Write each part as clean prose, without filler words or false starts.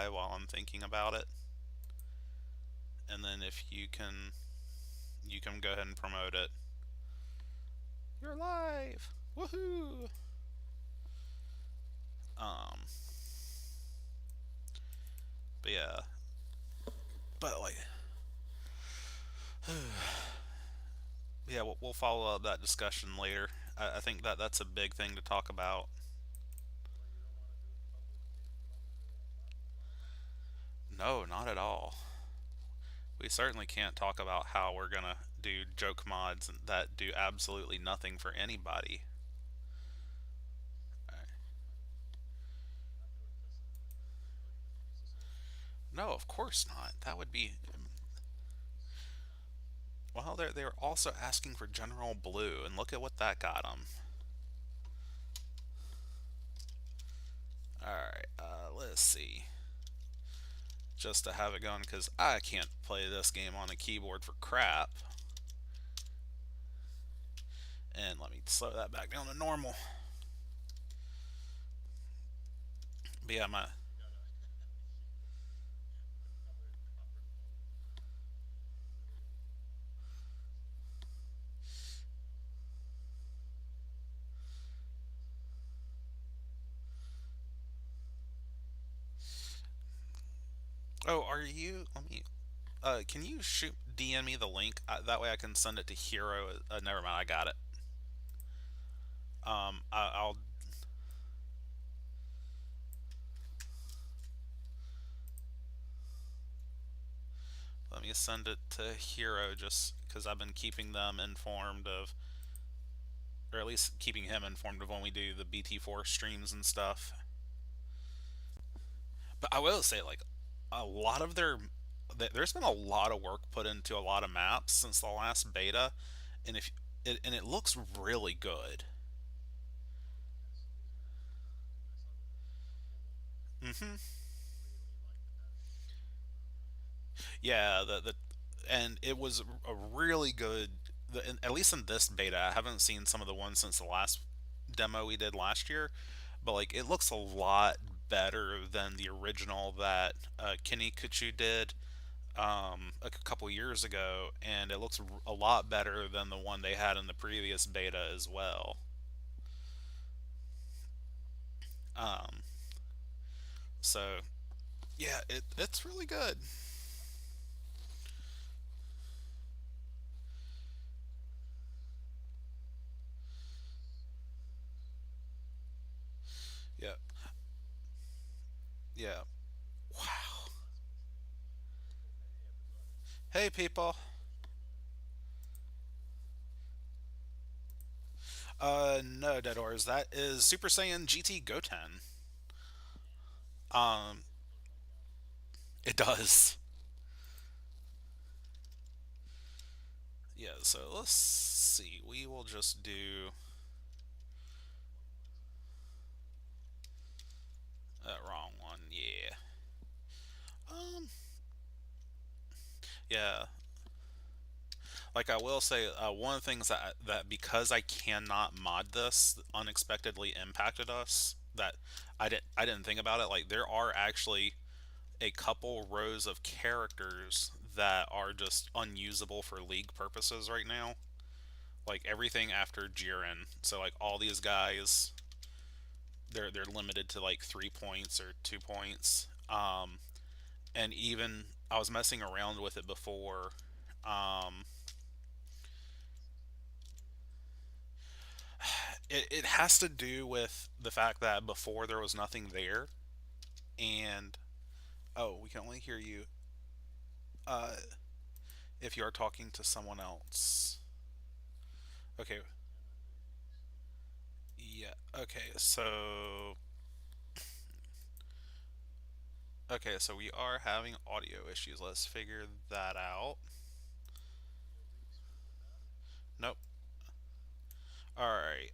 by while I'm thinking about it, and then if you can go ahead and promote it. You're live! Woohoo! Um, but yeah, but like, yeah, we'll follow up that discussion later. I think that that's a big thing to talk about. No, not at all. We certainly can't talk about how we're gonna do joke mods that do absolutely nothing for anybody. No, of course not. That would be. Well, they're also asking for General Blue, and look at what that got them. All right, let's see. Just to have it going, because I can't play this game on a keyboard for crap. And let me slow that back down to normal. But yeah, my. Oh, are you? Let me. Can you shoot DM me the link? That way I can send it to Hero. Never mind, I got it. I'll. Let me send it to Hero just because I've been keeping them informed of, or at least keeping him informed of when we do the BT4 streams and stuff. But I will say, like, a lot of there's been a lot of work put into a lot of maps since the last beta, and if and it looks really good. Hmm. Yeah, and it was a really good. At least in this beta, I haven't seen some of the ones since the last demo we did last year, but like it looks a lot better than the original that Kenny Kuchu did a couple years ago, and it looks a lot better than the one they had in the previous beta as well. Um, so yeah, it's really good. Yeah, yeah. Wow. Hey people. No, Dead Ors. That is Super Saiyan GT Goten. Um, it does. Yeah. So let's see. We will just do that wrong one. Yeah. Um. Yeah. Like I will say, one of the things that because I cannot mod this unexpectedly impacted us. That I didn't think about it. Like there are actually a couple rows of characters that are just unusable for league purposes right now. Like everything after Jiren. So like all these guys, they're limited to like 3 points or 2 points. And even I was messing around with it before. Um, it has to do with the fact that before there was nothing there, and oh, we can only hear you uh, if you are talking to someone else. Okay, yeah. Okay, so we are having audio issues. Let's figure that out. Nope. All right.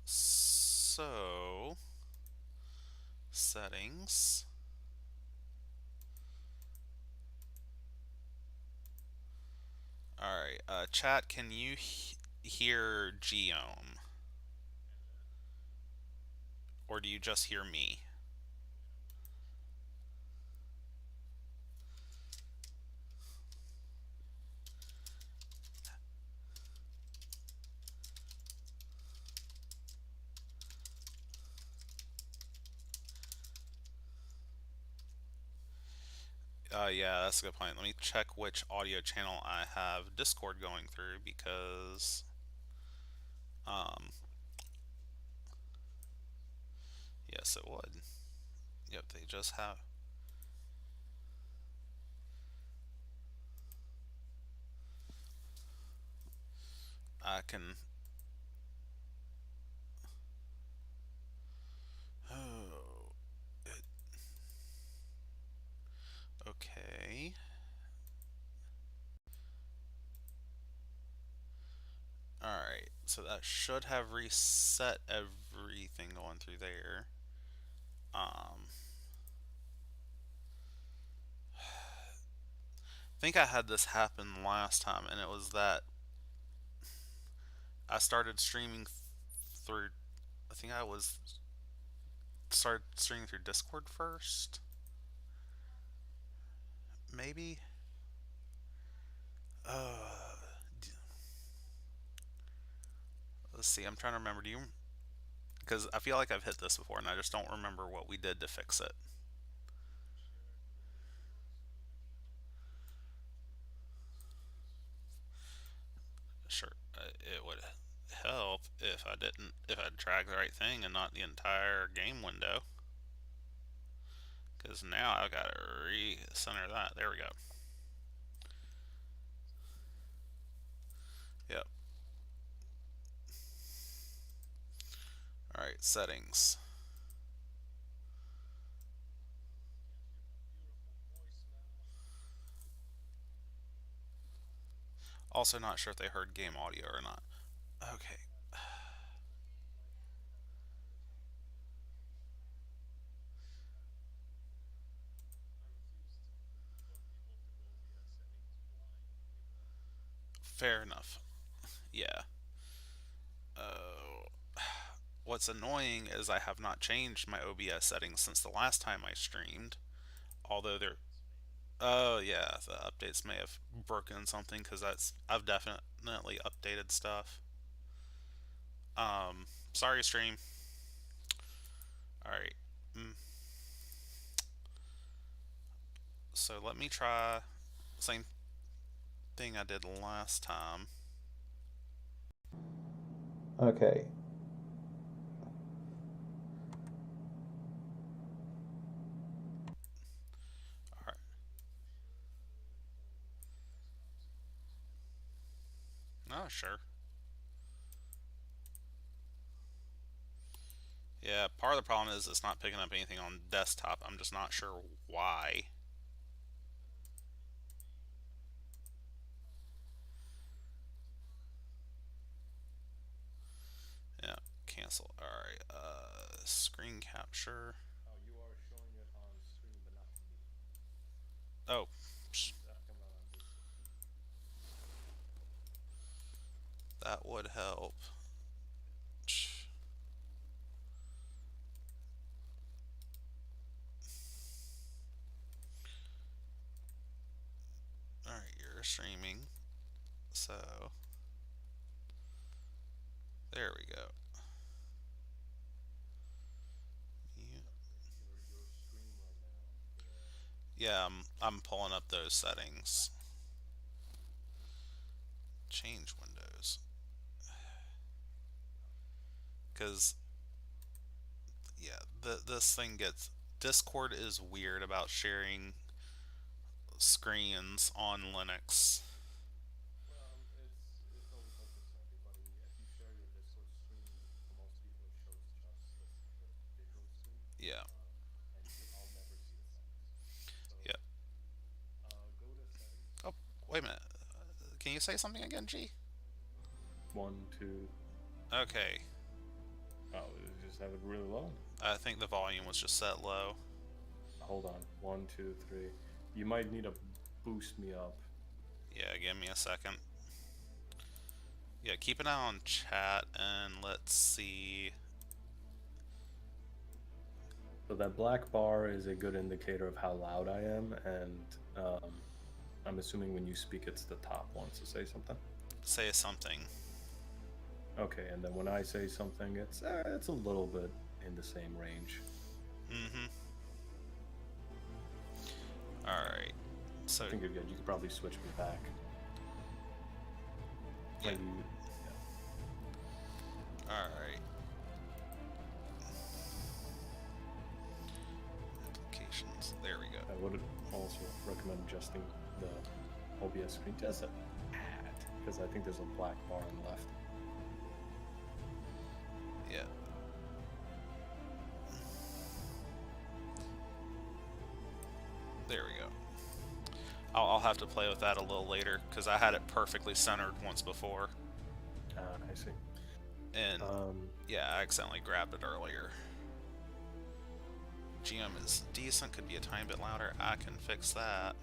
So settings. All right. Chat. Can you hear Geom? or do you just hear me? Yeah, that's a good point. Let me check which audio channel I have Discord going through because, um, yes, it would. Yep, they just have. I can. Oh, okay. Alright, so that should have reset everything going through there. I think I had this happen last time, and it was that I started streaming through. I think I was started streaming through Discord first, maybe. Uh, let's see. I'm trying to remember. Do you? Because I feel like I've hit this before, and I just don't remember what we did to fix it. Sure, it would help if I didn't, if I'd drag the right thing and not the entire game window. Because now I've got to re-center that. There we go. Yep. All right, settings. Also, not sure if they heard game audio or not. Okay. Fair enough. Yeah. Uh, what's annoying is I have not changed my OBS settings since the last time I streamed. Although they're. Oh, yeah, the updates may have broken something because I've definitely updated stuff. Sorry, stream. Alright. Mm. So let me try same thing I did last time. Okay. Alright. Oh, sure. Yeah, part of the problem is it's not picking up anything on desktop. I'm just not sure why. Yeah, cancel. Alright, screen capture. Oh, you are showing it on screen, but not to me. Oh, He's asking about on Discord. that would help. Alright, you're streaming. So, there we go. You, Your screen right now. yeah, I'm pulling up those settings. Change windows. Because, yeah, this thing gets. Discord is weird about sharing screens on Linux. Well, it's open to everybody. If you share your Discord screen, for most people it shows just the visual screen, Yeah, and I'll never see the settings. So yeah. go to settings. Oh, wait a minute. Can you say something again, G? One, two. Okay. Oh, just have it really low. I think the volume was just set low. Hold on. One, two, three. You might need to boost me up. Yeah, give me a second. Yeah, keep an eye on chat and let's see. So that black bar is a good indicator of how loud I am, and I'm assuming when you speak, it's the top one. So say something. Say something. Okay, and then when I say something, it's a little bit in the same range. Mm-hmm. Alright. So, I think you're good. You could probably switch me back. yeah. Maybe, yeah. Alright. Applications. There we go. I would also recommend adjusting the OBS screen just a tad, because I think there's a black bar on the left. Yeah. There we go. I'll have to play with that a little later because I had it perfectly centered once before. I see. And Um, yeah, I accidentally grabbed it earlier. GM is decent, could be a tiny bit louder. I can fix that.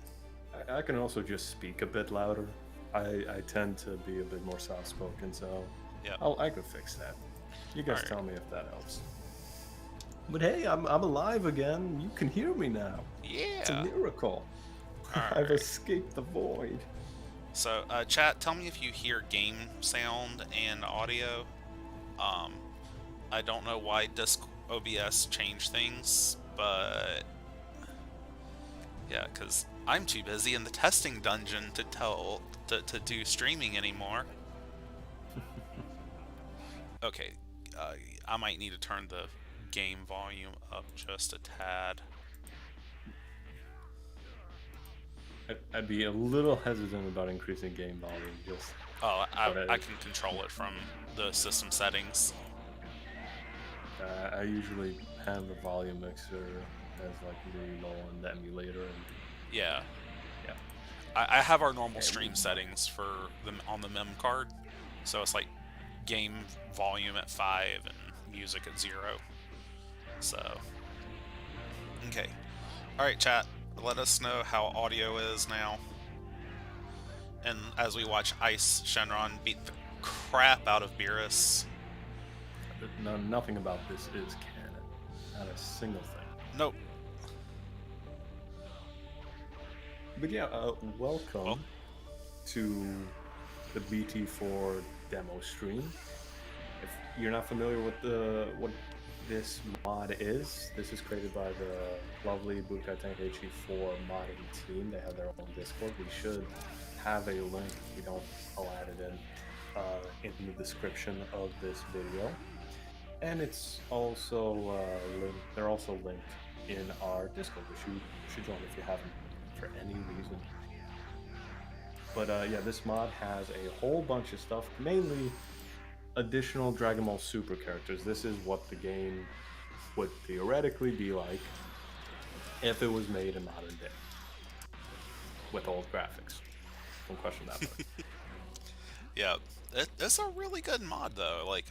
I can also just speak a bit louder. I tend to be a bit more soft spoken, so Yep. I could fix that. You guys Alright. tell me if that helps. But hey, I'm alive again. You can hear me now. It's a Yeah. miracle. I've Alright. escaped the void. So, chat, tell me if you hear game sound and audio. Um, I don't know why Disc OBS changed things, but yeah, because I'm too busy in the testing dungeon to do streaming anymore. Okay, I might need to turn the game volume up just a tad. I'd be a little hesitant about increasing game volume. Just, Oh, but I can control it from the system settings. I usually have the volume mixer as like really low on the emulator, and Yeah, yeah. I have our normal stream settings for them on the mem card, so it's like game volume at 5 and music at 0. So, okay. Alright, chat, let us know how audio is now. And as we watch Ice Shenron beat the crap out of Beerus. No, nothing about this is canon. Not a single thing. Nope. But yeah, welcome Well, to the BT4 demo stream. If you're not familiar with what this mod is, this is created by the lovely Budokai Tenkaichi 4 modding team. They have their own Discord. We should have a link. If we don't, I'll add it in the description of this video. And it's also they're also linked in our Discord, which you should join if you haven't for any reason. But yeah, this mod has a whole bunch of stuff, mainly additional Dragon Ball Super characters. This is what the game would theoretically be like if it was made in modern day with old graphics. Don't question that part. yeah, it's a really good mod though. Like,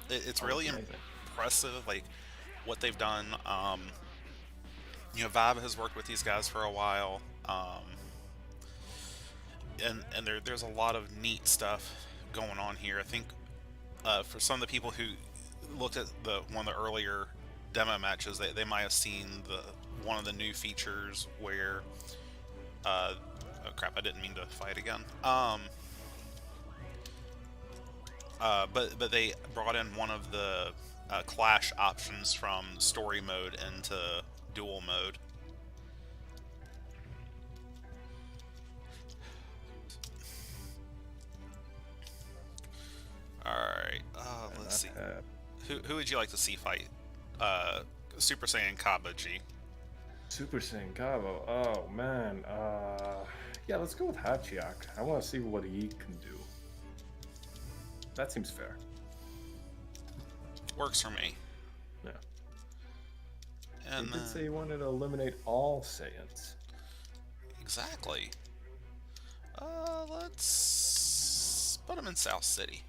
it's Oh, really it's amazing. impressive. Like, what they've done. Vibe has worked with these guys for a while. And there's a lot of neat stuff going on here. I think for some of the people who looked at the one of the earlier demo matches, they might have seen the one of the new features where oh crap, I didn't mean to fight again. But they brought in one of the clash options from story mode into dual mode. Alright, let's see. Who would you like to see fight? Super Saiyan Kabaji. Super Saiyan Gabo. Oh man. Yeah, let's go with Hachiak. I want to see what he can do. That seems fair. Works for me. Yeah. And He did say he wanted to eliminate all Saiyans. exactly. Let's put him in South City.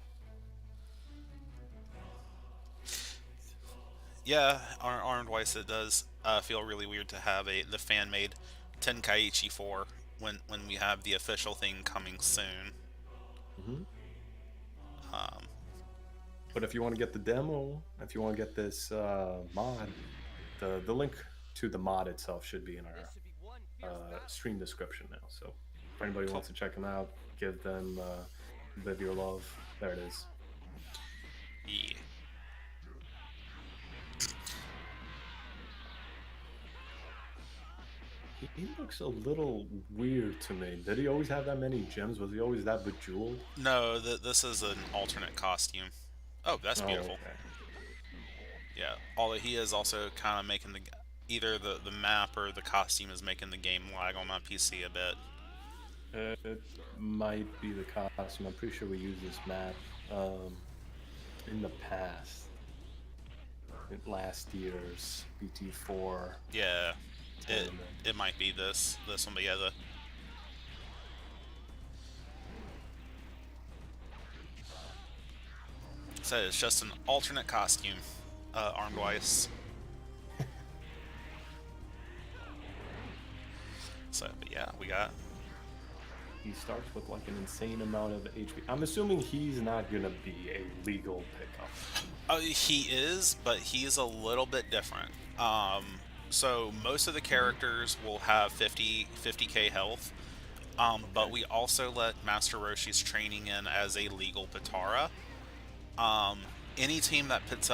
Yeah, Arnold Weiss, it does feel really weird to have the fan-made Tenkaichi 4 when we have the official thing coming soon. Mm-hmm. Um, But if you want to get the demo, if you want to get this mod, the link to the mod itself should be in our stream description now. So for anybody who Cool. wants to check them out, give them live your love. There it is. Yeah. He looks a little weird to me. Did he always have that many gems? Was he always that bejeweled? No, this is an alternate costume. Oh, that's Oh, beautiful. okay. Yeah. Although he is also kind of making either the map or the costume is making the game lag on my PC a bit. It might be the costume. I'm pretty sure we used this map in the past. In last year's BT4 Yeah. It tournament. it might be this one, but yeah, the so it's just an alternate costume, armed wise. So, but yeah, we got. He starts with like an insane amount of HP. I'm assuming he's not gonna be a legal pickup. He is, but he's a little bit different. So most of the characters will have 50k health, but Okay. we also let Master Roshi's training in as a legal Patara. Um, any team that picks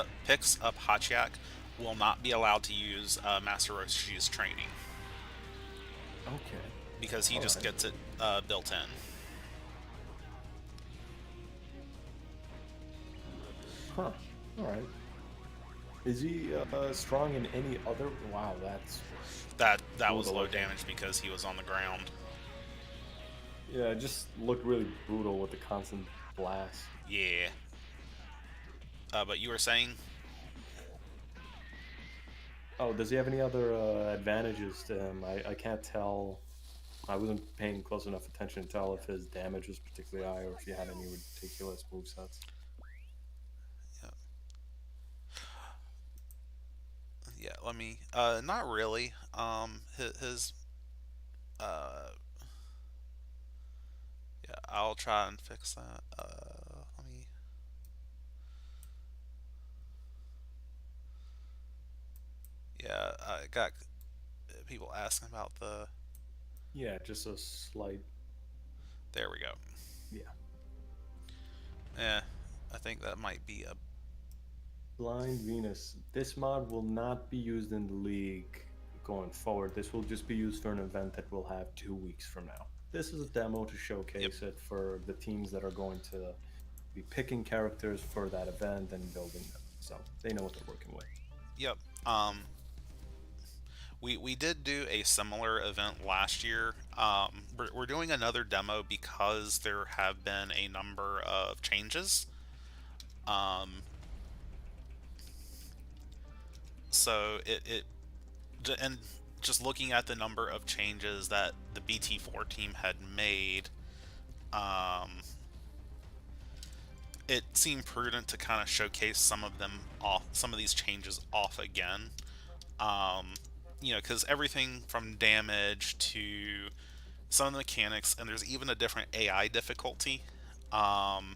up Hachiak will not be allowed to use Master Roshi's training Okay. because he All just right. gets it built in. Huh. All right. Is he strong in any other? Wow, that's That cool was to low look at. damage because he was on the ground. Yeah, it just looked really brutal with the constant blast. Yeah. But you were saying, Oh, does he have any other advantages to him? I can't tell. I wasn't paying close enough attention to tell if his damage was particularly high or if he had any ridiculous movesets. yeah, yeah. Let me. Not really. His yeah. I'll try and fix that. Let me. Yeah, I got people asking about the. Yeah, just a slight. There we go. Yeah. Yeah, I think that might be a. Blind Venus. This mod will not be used in the league going forward. This will just be used for an event that we'll have 2 weeks from now. This is a demo to Yep. showcase it for the teams that are going to be picking characters for that event and building them. So they know what they're working with. Yep. We did do a similar event last year. We're doing another demo because there have been a number of changes. Um, so and just looking at the number of changes that the BT4 team had made, um, it seemed prudent to kind of showcase some of these changes off again. Um, because everything from damage to some of the mechanics, and there's even a different AI difficulty um,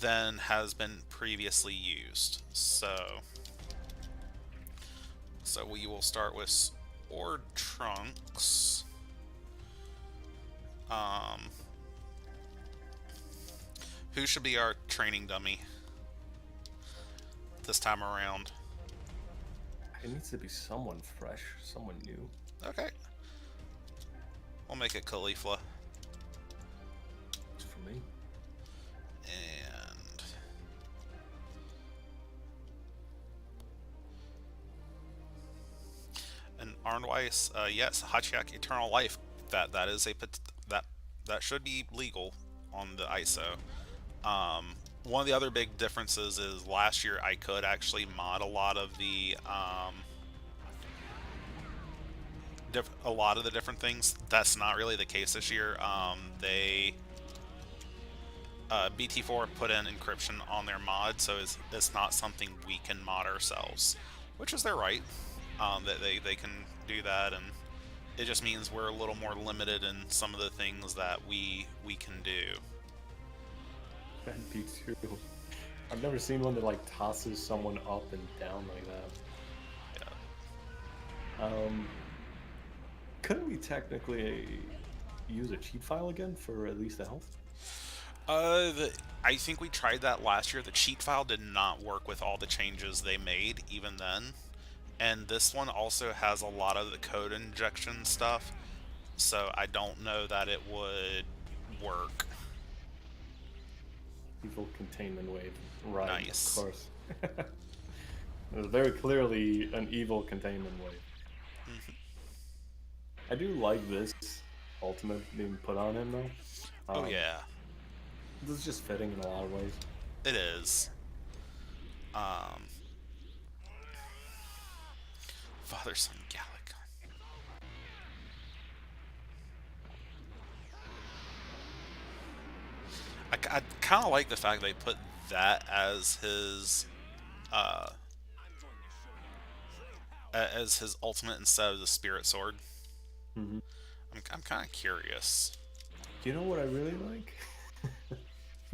than has been previously used. So we will start with Sword Trunks. Um, who should be our training dummy this time around? It needs to be someone fresh, someone new. Okay, we'll make it Caulifla. It's for me. And Arnweiss, yes, Hachiak Eternal Life. That is that that should be legal on the ISO. One of the other big differences is last year I could actually mod a lot of the different things. That's not really the case this year. They BT4 put in encryption on their mod, so it's not something we can mod ourselves, which is their right. That they can do that, and it just means we're a little more limited in some of the things that we can do. That'd be too. I've never seen one that like tosses someone up and down like that. Yeah. Um, couldn't we technically use a cheat file again for at least the health? I think we tried that last year. The cheat file did not work with all the changes they made, even then. And this one also has a lot of the code injection stuff, so I don't know that it would work. Evil containment wave. Right, of Nice. course. It was very clearly an evil containment wave. I do like this ultimate being put on him though. Oh Um, yeah, this is just fitting in a lot of ways. it is. Um, Father Son Gallic. I kind of like the fact they put that uh, as his ultimate instead of the Spirit Sword. Hmm. I'm kind of curious. You know what I really like?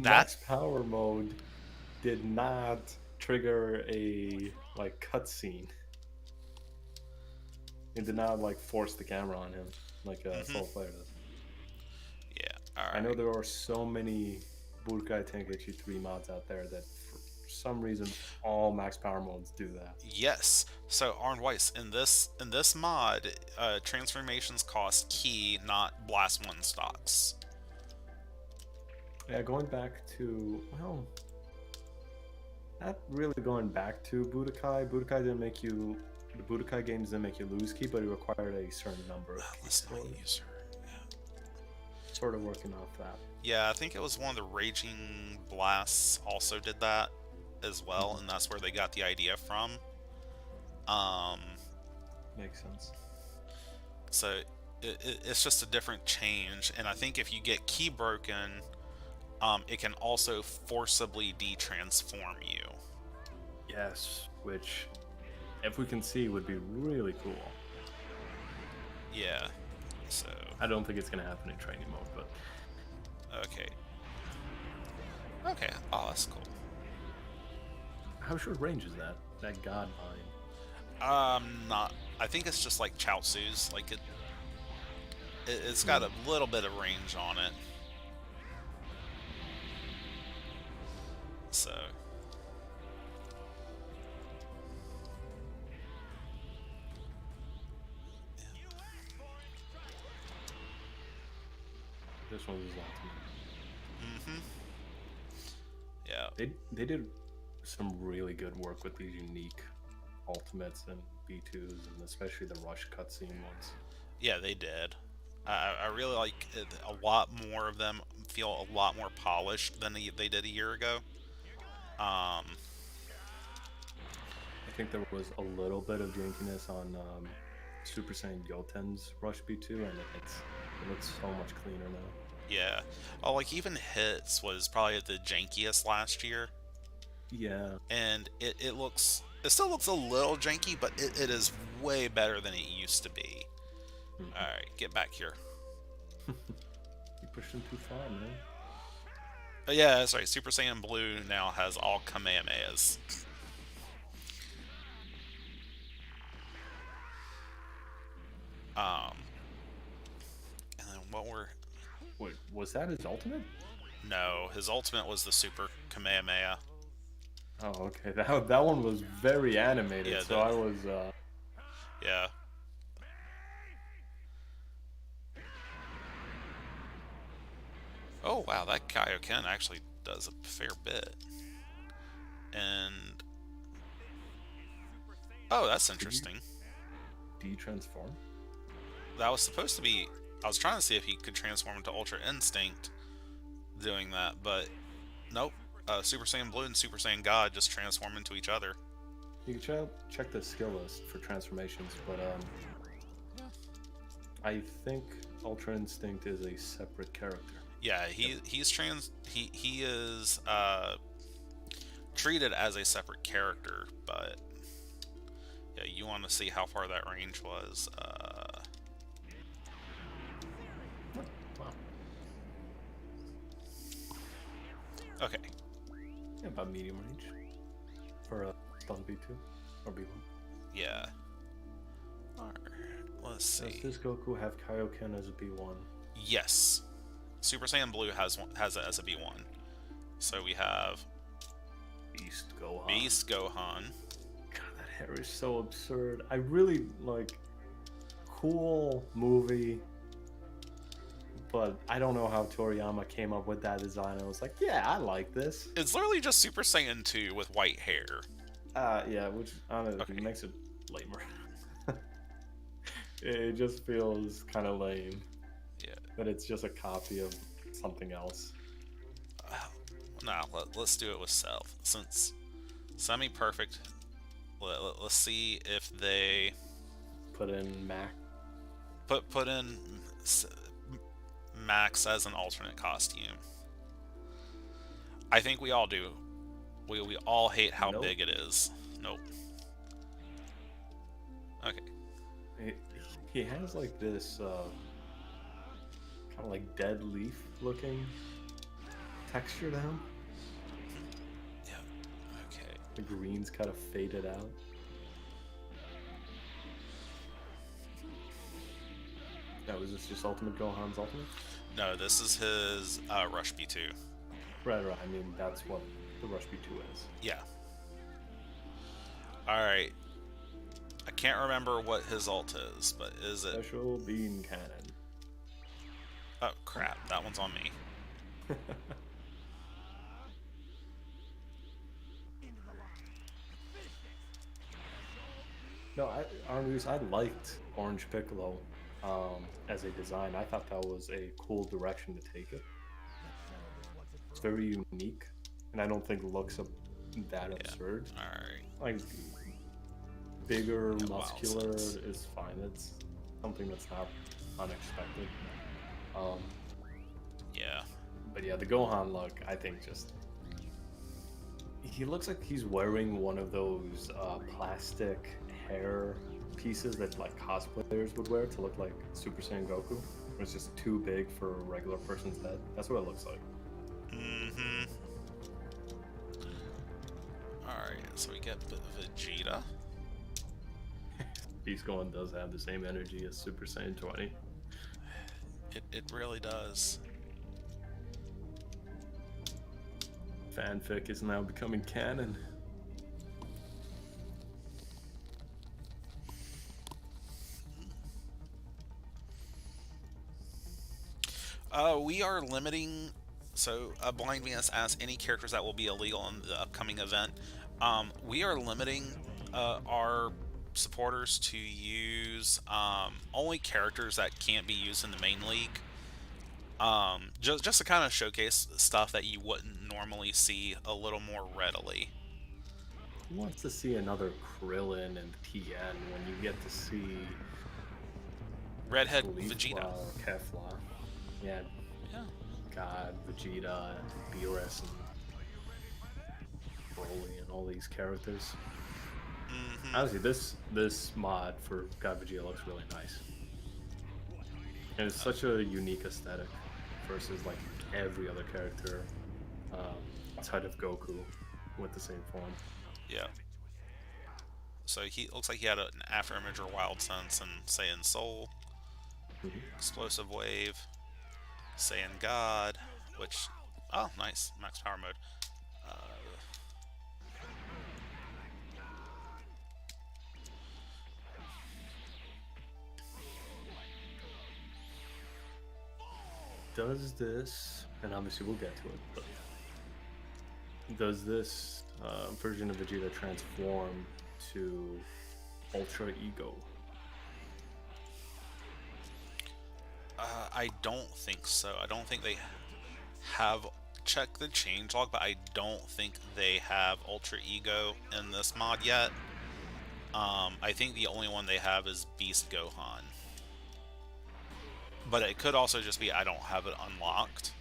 That Max power mode did not trigger a like cutscene. It did not like force the camera on him like a hmm solo player does. Yeah. All I know right. there are so many Budokai Tenkaichi 3 mods out there that for some reason all max power modes do that. Yes. So Arn Weiss in this mod, transformations cost key, not blast one stocks. Yeah, going back to well, not really going back to Budokai. Budokai didn't make you the Budokai games didn't make you lose key, but it required a certain number of keys. Let's not So use her. sort of working off that. Yeah, I think it was one of the Raging Blasts also did that as well, Mhm. and that's where they got the idea from. Um, Makes sense. so it's just a different change, and I think if you get key broken, it can also forcibly detransform you. Yes, which if we can see would be really cool. Yeah. So I don't think it's gonna happen in training mode, but okay. Okay. Oh, that's cool. how short range is that? That god mine. Not. I think it's just like Chaozu's. Like it's got Hmm. a little bit of range on it. So This one's his ultimate. hmm yeah. They did some really good work with these unique ultimates and B2s, and especially the rush cutscene ones. Yeah, they did. I really like it. A lot more of them feel a lot more polished than they did a year ago. Um, I think there was a little bit of jankiness on Super Saiyan Goten's Rush B2, and it looks so much cleaner now. yeah. Oh, like even Hits was probably the jankiest last year, Yeah. and it still looks a little janky, but it is way better than it used to be. All Hmm. right, get back here. You pushed him too far, man. But yeah, that's right. Super Saiyan Blue now has all Kamehamehas. Um, and then what were Wait, was that his ultimate? no, his ultimate was the Super Kamehameha. Oh, okay. That one was very animated, Yeah, so I was yeah. Oh wow, that Kaioken actually does a fair bit. And oh, that's could you interesting. de-transform? That was supposed to be. I was trying to see if he could transform into Ultra Instinct doing that, but nope. Super Saiyan Blue and Super Saiyan God just transform into each other. You can check the skill list for transformations, but I think Ultra Instinct is a separate character. Yeah, Yep. he is treated as a separate character, but yeah, you want to see how far that range was. Oh, wow. Okay, Yeah, about medium range for a stun B2 or B1. yeah. Alright, let's Does see. this Goku have Kaioken as a B1? Yes, Super Saiyan Blue has it as a B1. So we have Beast Gohan. Beast Gohan. God, that hair is so absurd. I really like. Cool movie, but I don't know how Toriyama came up with that design. I was like, yeah, I like this. It's literally just Super Saiyan 2 with white hair. Yeah, which honestly Okay. makes it lamer. It just feels kind of lame, Yeah. but it's just a copy of something else. Nah, let's do it with Self. Since semi-perfect, let's see if they Put in Mac. put in Max as an alternate costume. I think we all do. We all hate how Nope. big it is. Nope. Okay. He has like this kind of like dead leaf looking texture to him. Yeah. Okay. The green's kind of faded out. Now, is this just Ultimate Gohan's Ultimate? No, this is his Rush B2. Right. I mean, that's what the Rush B2 is. Yeah. Alright. I can't remember what his ult is, but is it... Special Beam Cannon. Oh, crap. That one's on me. No, I liked Orange Piccolo as a design. I thought that was a cool direction to take it. It's very unique, and I don't think looks that absurd. Alright. Like, bigger, Yeah, muscular wow, sense. is fine. It's something that's not unexpected. Yeah. But yeah, the Gohan look, I think just... He looks like he's wearing one of those plastic hair pieces that like cosplayers would wear to look like Super Saiyan Goku. It's just too big for a regular person's head. That's what it looks like. Mm-hmm. Alright, so we get Vegeta. Beast Gohan does have the same energy as Super Saiyan 20. It really does. Fanfic is now becoming canon. We are limiting. So, Blind Venus asks any characters that will be illegal in the upcoming event. We are limiting our supporters to use only characters that can't be used in the main league. Just to kind of showcase stuff that you wouldn't normally see a little more readily. Who wants to see another Krillin and TN when you get to see Redhead Caulifla Vegeta. or Kefla? Yeah, Yeah. God, Vegeta and Beerus and Broly and all these characters. Mm-hmm. Honestly, this mod for God Vegeta looks really nice. And it's such a unique aesthetic versus like every other character outside of Goku with the same form. Yeah. So he looks like he had an Afro Image or Wild Sense and Saiyan Soul, Explosive Wave, Saiyan God, which, oh, nice, max power mode. Does this, and obviously we'll get to it, but does this version of Vegeta transform to Ultra Ego? I don't think so. I don't think they have checked the changelog, but I don't think they have Ultra Ego in this mod yet. I think the only one they have is Beast Gohan. But it could also just be I don't have it unlocked.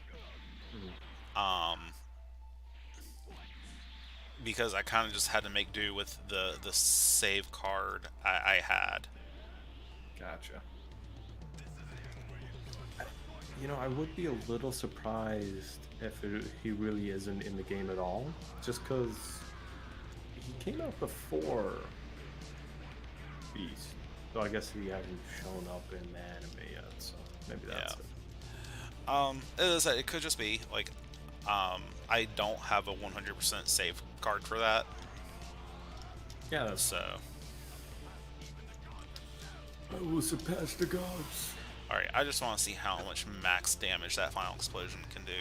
Because I kind of just had to make do with the save card I had. Gotcha. You know, I would be a little surprised if he really isn't in the game at all, just because he came out before Beast. So I guess he hasn't shown up in the anime yet, so maybe Yeah. that's it. It could just be like, I don't have a 100% save card for that, Yeah, that's so. fine. I will surpass the gods. Alright, I just want to see how much max damage that final explosion can do.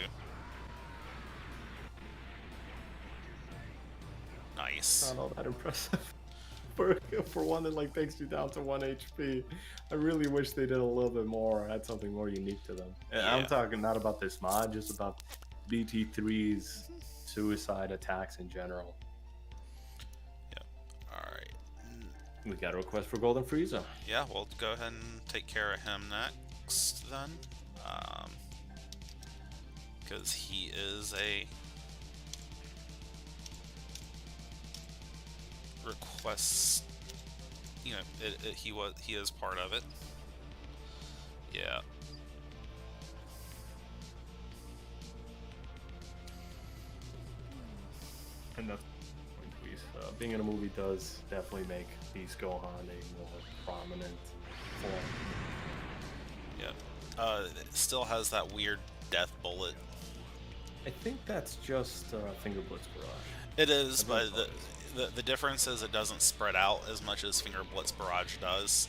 Nice. Not all that impressive. For one that like takes you down to 1 HP. I really wish they did a little bit more, had something more unique to them. And I'm Yeah. talking not about this mod, just about BT3's suicide attacks in general. Yep. Alright. We got a request for Golden Frieza. Yeah, we'll go ahead and take care of him next then. Because he is a request. You know, he is part of it. Yeah. And that's Beast. Being in a movie does definitely make Beast Gohan a more prominent form. Yeah. It still has that weird death bullet. I think that's just Finger Blitz Barrage. It is, I but believe it is. the difference is it doesn't spread out as much as Finger Blitz Barrage does.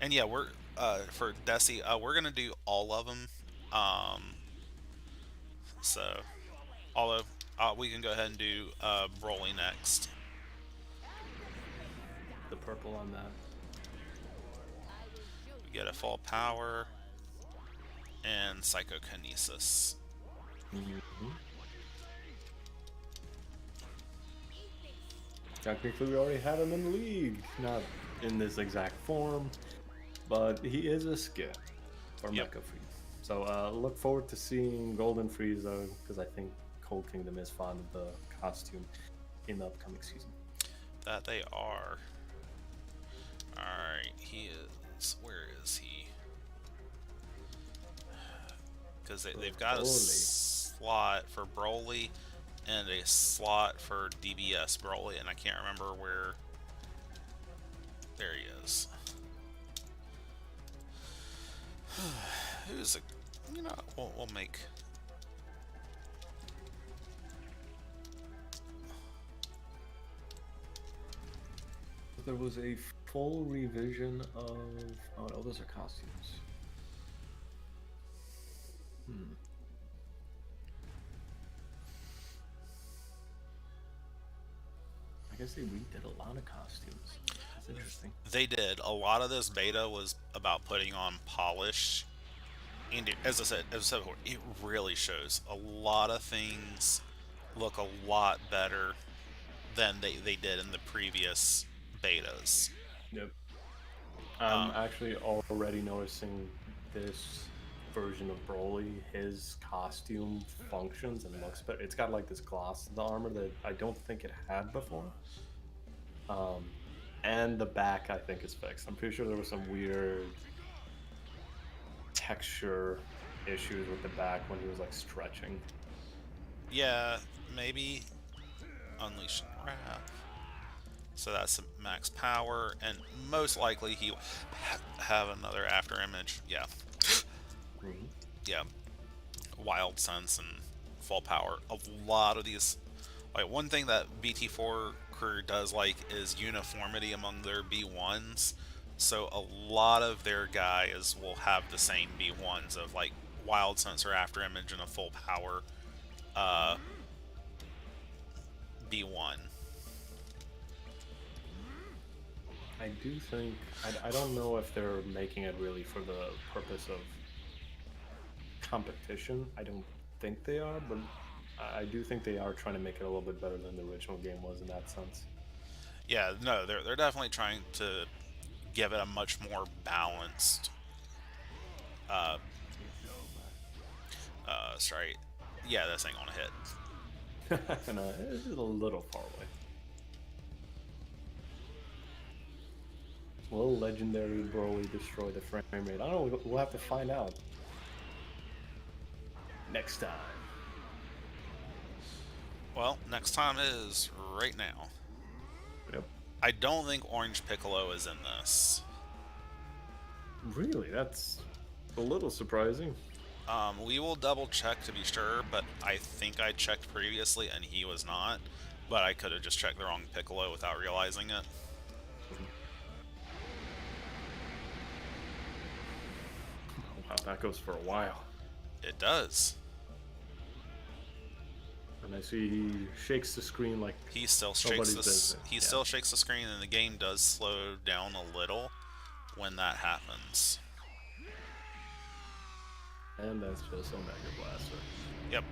And yeah, we're for Desi, we're gonna do all of them. So, although we can go ahead and do Broly next. The purple on that. We get a full power and psychokinesis. Mm-hmm. Technically, we already have him in the league. Not in this exact form, but he is a skip for Yep. Mecha Frieza. So look forward to seeing Golden Frieza, because I think Cold Kingdom is fond of the costume in the upcoming season. That they are. Alright, he is. Where is he? Because they've got a slot for Broly and a slot for DBS Broly, and I can't remember where. There he is. Who's a. You know, we'll make. There was a full revision of. Oh no, those are costumes. I guess they redid a lot of costumes. That's interesting. They did. A lot of this beta was about putting on polish. And as I said before, it really shows a lot of things look a lot better than they did in the previous betas. Yep. I'm actually already noticing this version of Broly, his costume functions and looks better. It's got like this gloss to the armor that I don't think it had before. And the back, I think, is fixed. I'm pretty sure there was some weird texture issues with the back when he was like stretching. Yeah, maybe Unleash Wrath. So that's max power, and most likely he'll have another after image. Yeah. Mm-hmm. Yeah. Wild Sense and full power. A lot of these, like one thing that BT4 crew does like is uniformity among their B1s. So a lot of their guys will have the same B1s of like Wild Sense or after image and a full power B1. I do think I don't know if they're making it really for the purpose of competition. I don't think they are, but I do think they are trying to make it a little bit better than the original game was in that sense. Yeah, no, they're definitely trying to give it a much more balanced. Sorry, yeah, this ain't gonna hit. No, it's just a little far away. Will legendary Broly destroy the frame rate? I don't know. We'll have to find out next time. Well, next time is right now. Yep. I don't think Orange Piccolo is in this. Really, that's a little surprising. We will double check to be sure, but I think I checked previously and he was not. But I could have just checked the wrong Piccolo without realizing it. Wow, that goes for a while. It does. And I see he shakes the screen like He still shakes nobody's this. business. He Yeah. still shakes the screen, and the game does slow down a little when that happens. And that's just Omega Blaster. Yep.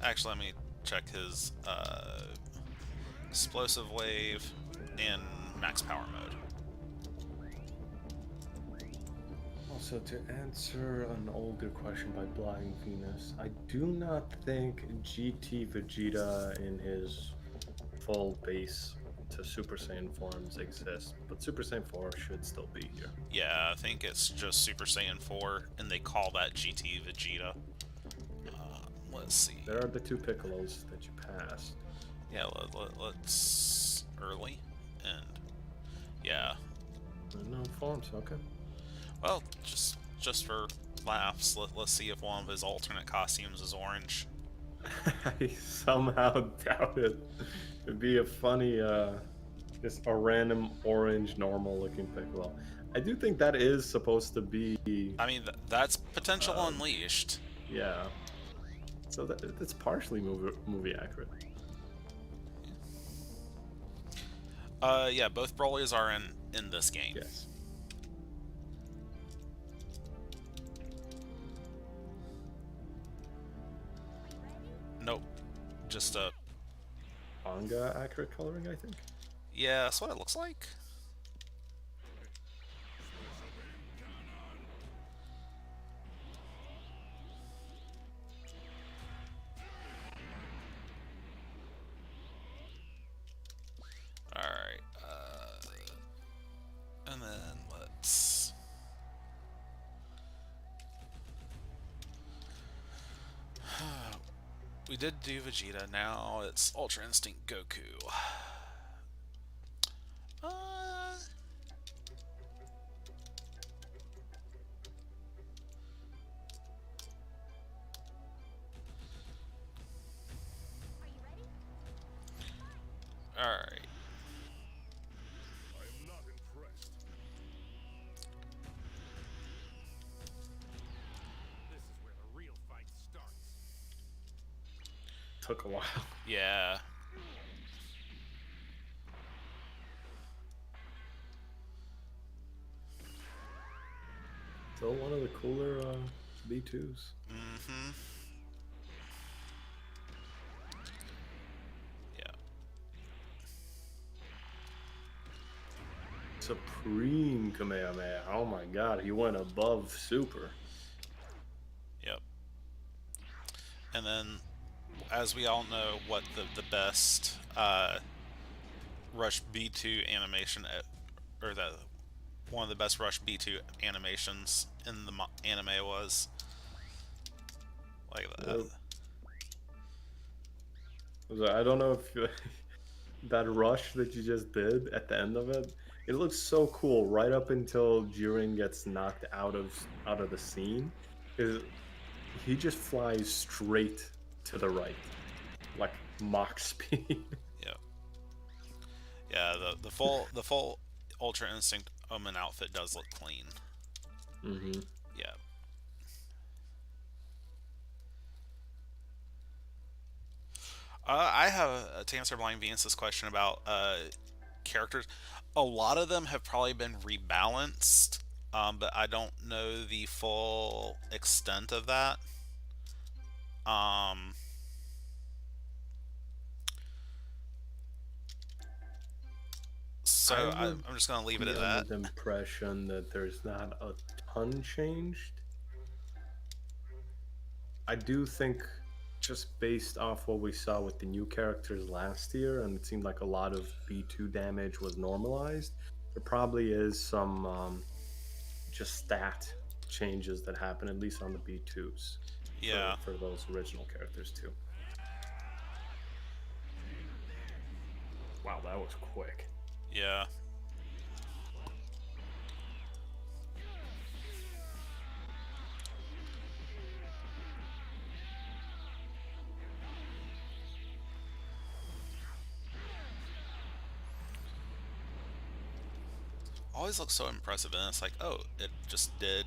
Actually, let me check his explosive wave and max power mode. Also, to answer an older question by Blind Venus, I do not think GT Vegeta in his full base to Super Saiyan forms exists, but Super Saiyan 4 should still be here. Yeah, I think it's just Super Saiyan 4, and they call that GT Vegeta. Let's see. There are the two Piccolos that you passed. Yeah, let's early and yeah. No forms, okay. Well, just for laughs, let's see if one of his alternate costumes is orange. I somehow doubt it. It'd be a funny, just a random orange normal looking Piccolo. I do think that is supposed to be. I mean, that's potential unleashed. Yeah. So that's partially movie accurate. Yeah, both Broly's are in this game. Yes. Nope, just a Manga accurate coloring, I think. yeah. That's what it looks like. All right, and then let's. We did do Vegeta. Now it's Ultra Instinct Goku. Uh, all right. I am not impressed. This is where the real fight starts. Took a while. Yeah. Still one of the cooler B2s. Mm-hmm. Yeah. Supreme Kamehameha. Oh my god, he went above Super. Yep. And then, as we all know, what the best Rush B2 animation or the one of the best Rush B2 animations in the anime was like that. I don't know if that rush that you just did at the end of it, it looks so cool right up until Jiren gets knocked out of the scene. Is he just flies straight to the right, like Mach speed. Yep. Yeah. The full Ultra Instinct Omen outfit does look clean. Mm-hmm. Yeah. I have to answer Blind Venus's question about characters. A lot of them have probably been rebalanced, but I don't know the full extent of that. Um, I so would I'm just gonna leave it be at under that. the impression that there's not a ton changed. I do think, just based off what we saw with the new characters last year, and it seemed like a lot of B2 damage was normalized, there probably is some just stat changes that happen, at least on the B2s, Yeah. for those original characters too. Wow, that was quick. Yeah. Always looks so impressive, and it's like, oh, it just did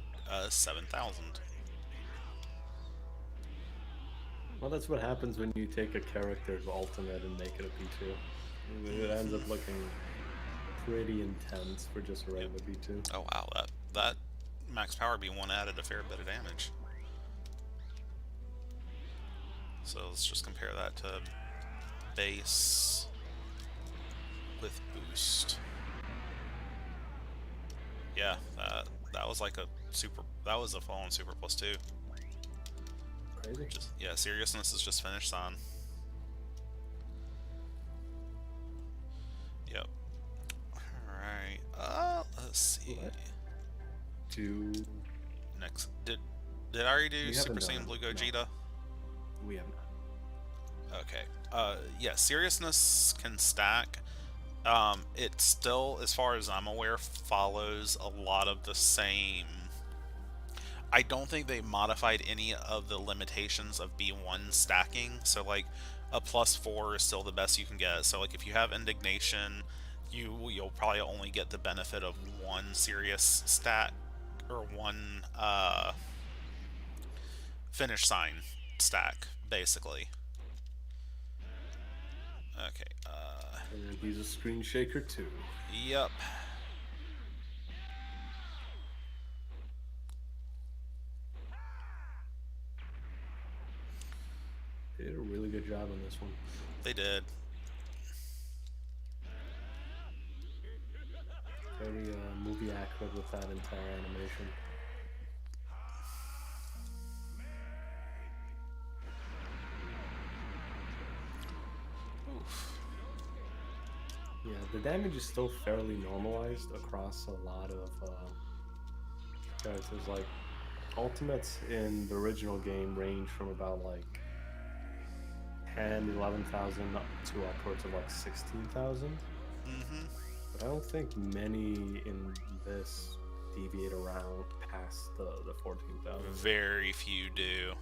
7,000. Well, that's what happens when you take a character's ultimate and make it a B2. It ends up looking pretty intense for just a Yep. regular B2. Oh wow, that max power B1 added a fair bit of damage. So let's just compare that to base with boost. Yeah, that was like a super. That was a full-on super +2. Crazy. Just yeah, seriousness is just finished on. Yep. All right. Let's see. What? To Next, did I already do We Super haven't done Saiyan it, Blue no. Gogeta? we have not. Okay. Yeah, seriousness can stack. It still, as far as I'm aware, follows a lot of the same. I don't think they modified any of the limitations of B1 stacking. So, like, a +4 is still the best you can get. So, like, if you have Indignation, you'll probably only get the benefit of one serious stack or one finish sign stack, basically. Okay. And he's a screen shaker too. Yep. They did a really good job on this one. They did. Very movie accurate with that entire animation. Oof. Yeah, the damage is still fairly normalized across a lot of characters. Like, ultimates in the original game range from about like 10, 11,000 up to upwards of like 16,000. Mm-hmm. But I don't think many in this deviate around past the 14,000. Very few do.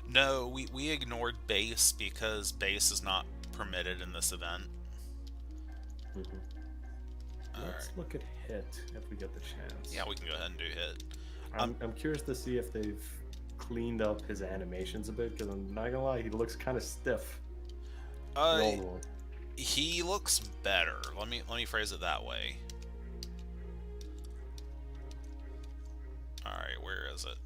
No, we ignored base because base is not permitted in this event. Mm-hmm. Let's Alright. look at hit if we get the chance. Yeah, we can go ahead and do hit. I'm curious to see if they've cleaned up his animations a bit, because I'm not gonna lie, he looks kind of stiff. The old one. He looks better. Let me phrase it that way. Alright, where is it?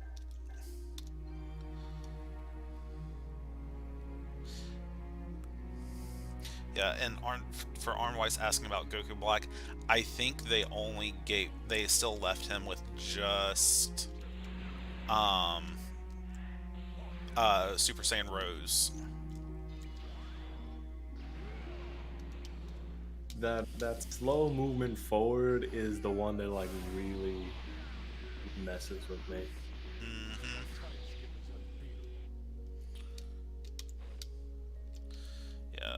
Yeah, and for Arnweiss asking about Goku Black, I think they still left him with just Super Saiyan Rose. That slow movement forward is the one that like really messes with me. Mm-hmm. Yeah.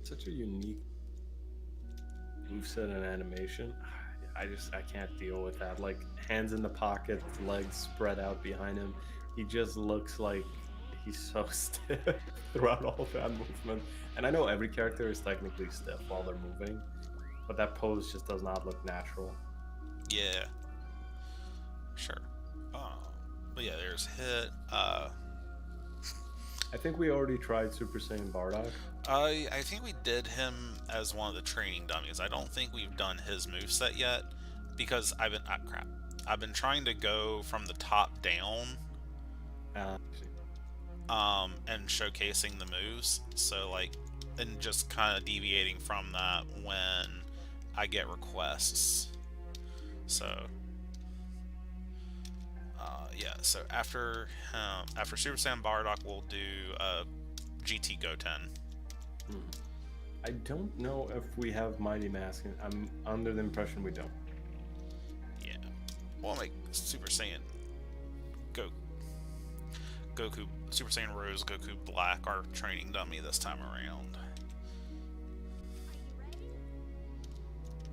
Such a unique moveset and animation. I can't deal with that. Like, hands in the pocket, legs spread out behind him. He just looks like he's so stiff throughout all of that movement. And I know every character is technically stiff while they're moving, but that pose just does not look natural. Yeah. Sure. But yeah, there's hit. I think we already tried Super Saiyan Bardock. I think we did him as one of the training dummies. I don't think we've done his moveset yet because I've been trying to go from the top down and showcasing the moves. So like, and just kind of deviating from that when I get requests. So Yeah. So after Super Saiyan Bardock, we'll do GT Goten. Hmm. I don't know if we have Mighty Mask. I'm under the impression we don't. Yeah. We'll make Super Saiyan Go Goku Super Saiyan Rose, Goku Black our training dummy this time around.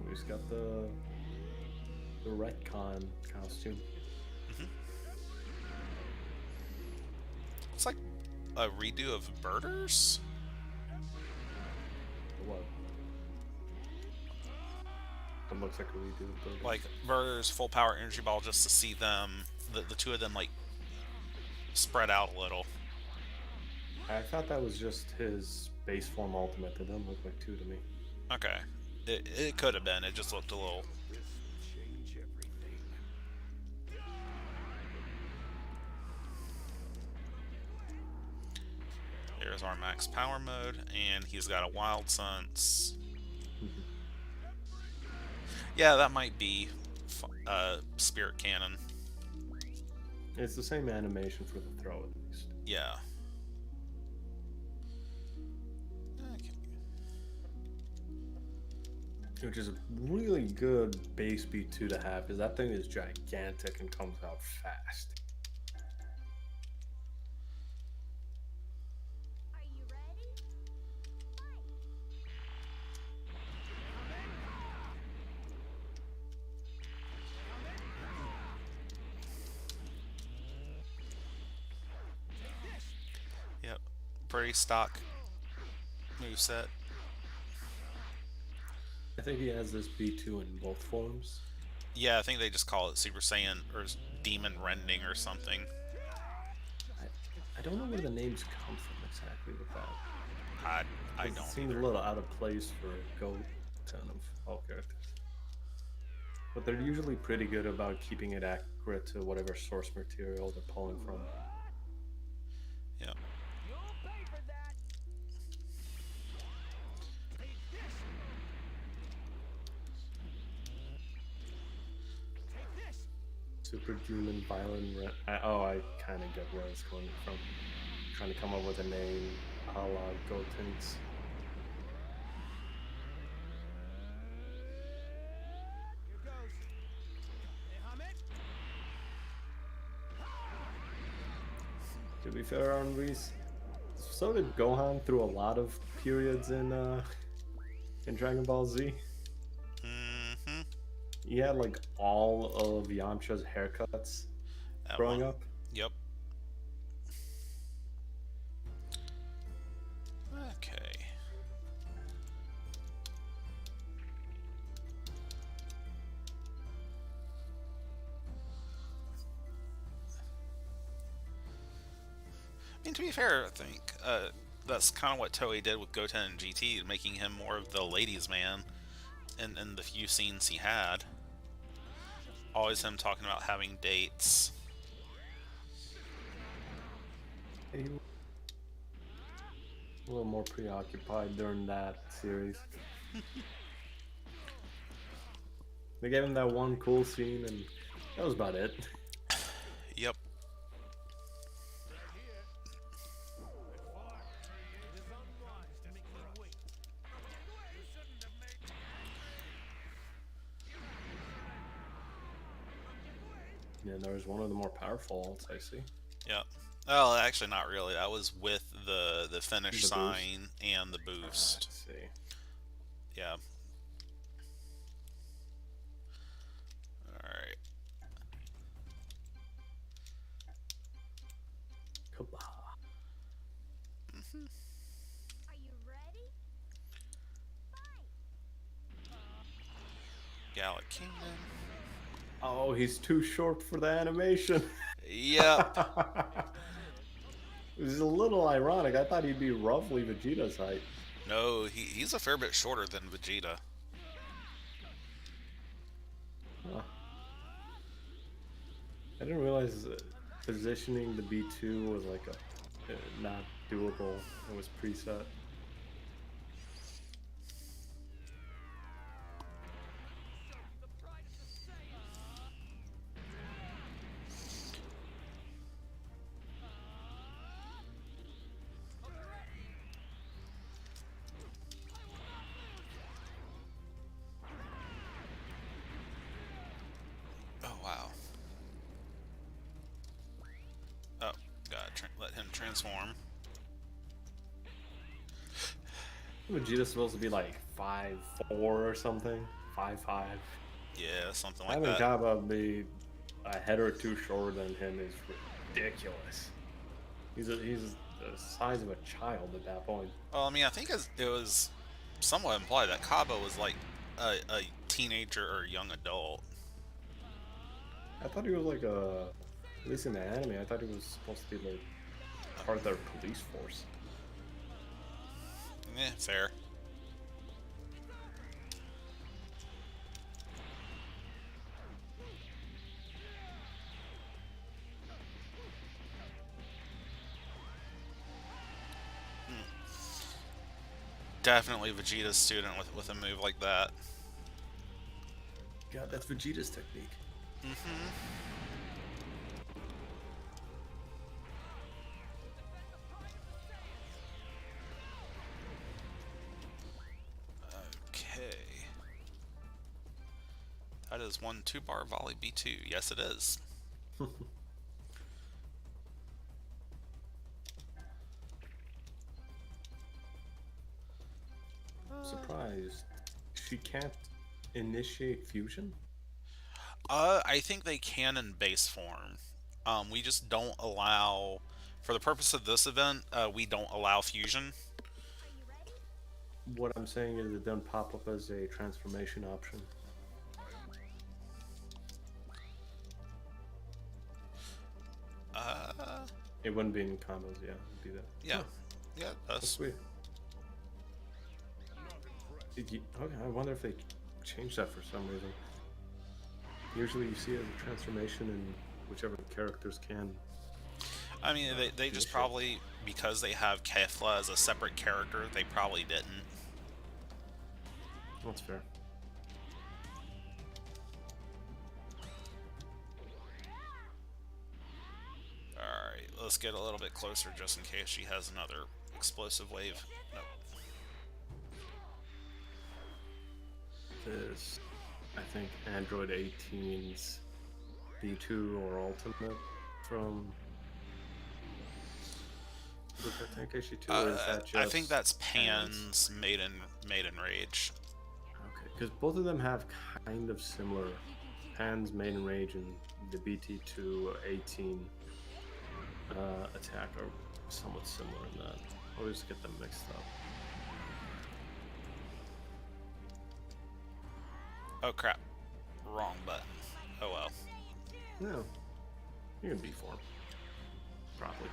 We just got the retcon costume. It's like a redo of Birders. What? It looks like a redo of Budokai. Like Birders full power energy ball, just to see them, the two of them like spread out a little. I thought that was just his base form ultimate. That doesn't look like two to me. Okay. It could have been. It just looked a little. This will change everything. Here's our max power mode, and he's got a wild sense. Yeah, that might be Spirit Cannon. It's the same animation for the throw, at least. Yeah. Okay. Which is a really good base B2 to have, because that thing is gigantic and comes out fast. Are you ready? Yep. Pretty stock moveset. I think he has this B2 in both forms. Yeah, I think they just call it Super Saiyan or Demon Rending or something. I don't know where the names come from exactly with that. I It don't seems either. a little out of place for Goat kind of all characters. But they're usually pretty good about keeping it accurate to whatever source material they're pulling from. Yeah. You'll pay for that. Take this. Take this. Super Demon Violent. I kind of get where it's going from. Trying to come up with a name a la Gotenks. Here goes. Hamid. To be fair on Reese, so did Gohan through a lot of periods in Dragon Ball Z. Mm-hmm. He had like all of Yamcha's haircuts growing up. Yep. Okay. I mean, to be fair, I think that's kind of what Toei did with Goten and GT, making him more of the ladies' man in the few scenes he had. Always him talking about having dates. He was a little more preoccupied during that series. They gave him that one cool scene, and that was about it. Yep. Right here. But far. It is unwise to make him wait. You shouldn't have made. Yeah, there was one of the more powerful alts I see. Yep. Well, actually, not really. That was with the finish The boost. sign and the boost. Let's see. Yeah. Alright. Kabah. Are you ready? Gallic Kingdom. Oh, he's too short for the animation. Yep. It was a little ironic. I thought he'd be roughly Vegeta's height. No, he's a fair bit shorter than Vegeta. Huh. I didn't realize that positioning the B2 was like not doable. It was preset. let him transform. Vegeta's supposed to be like 5'4" or something, 5'5". Yeah, something like Having that. Kaba be a head or two shorter than him is ridiculous. He's the size of a child at that point. Well, I mean, I think it was somewhat implied that Kaba was like a teenager or young adult. I thought he was like at least in the anime, I thought he was supposed to be like part of their police force. Fair. Definitely Vegeta's student with a move like that. God, that's Vegeta's technique. Okay. That is one 2-bar volley B2. Yes, it is. Surprised she can't initiate fusion. I think they can in base form. We just don't allow, for the purpose of this event, we don't allow fusion. Are you ready? What I'm saying is it doesn't pop up as a transformation option. It wouldn't be in combos, yeah, it'd be that. Yeah, Huh, yeah, that's that's sweet. Okay, I wonder if they changed that for some reason. Usually you see it as a transformation in whichever characters can. I mean, they just Initiate. probably, because they have Kefla as a separate character, they probably didn't. That's fair. Alright, let's get a little bit closer just in case she has another explosive wave. Nope. This, I think, Android 18's B2 or Ultimate from Budokai Tenkaichi 2, or is that just I think that's Pan's? Pan's Maiden Rage. Okay, because both of them have kind of similar. Pan's Maiden Rage and the BT2 18 attack are somewhat similar in that. I always get them mixed up. Oh crap. Wrong button. Oh well. No, you can B4 probably.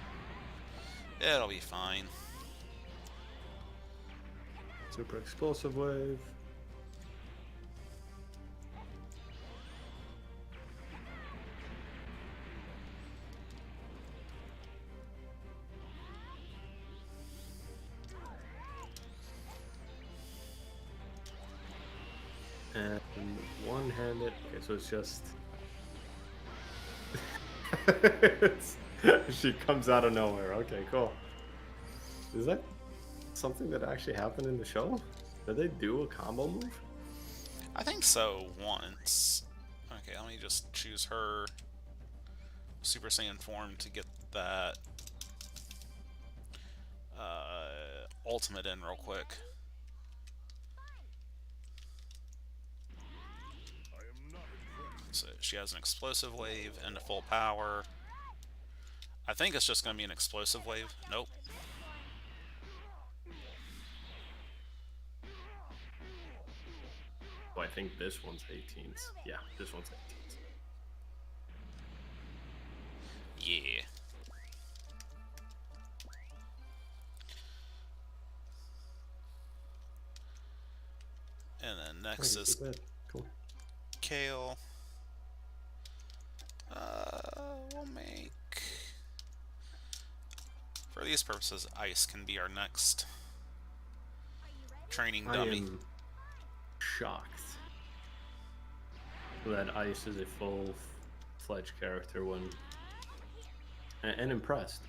It'll be fine. Super explosive wave. And one-handed. Okay, so it's just. She comes out of nowhere. Okay, cool. Is that something that actually happened in the show? Did they do a combo move? I think so once. Okay, let me just choose her Super Saiyan form to get that ultimate in real quick. So she has an explosive wave and a full power. I think it's just going to be an explosive wave. Nope. Oh, I think this one's 18s. Yeah, this one's 18s. Yeah. And then next is Cool. Kale. We'll make, for these purposes, Ice can be our next training I dummy. am shocked that Ice is a full-fledged character when, and impressed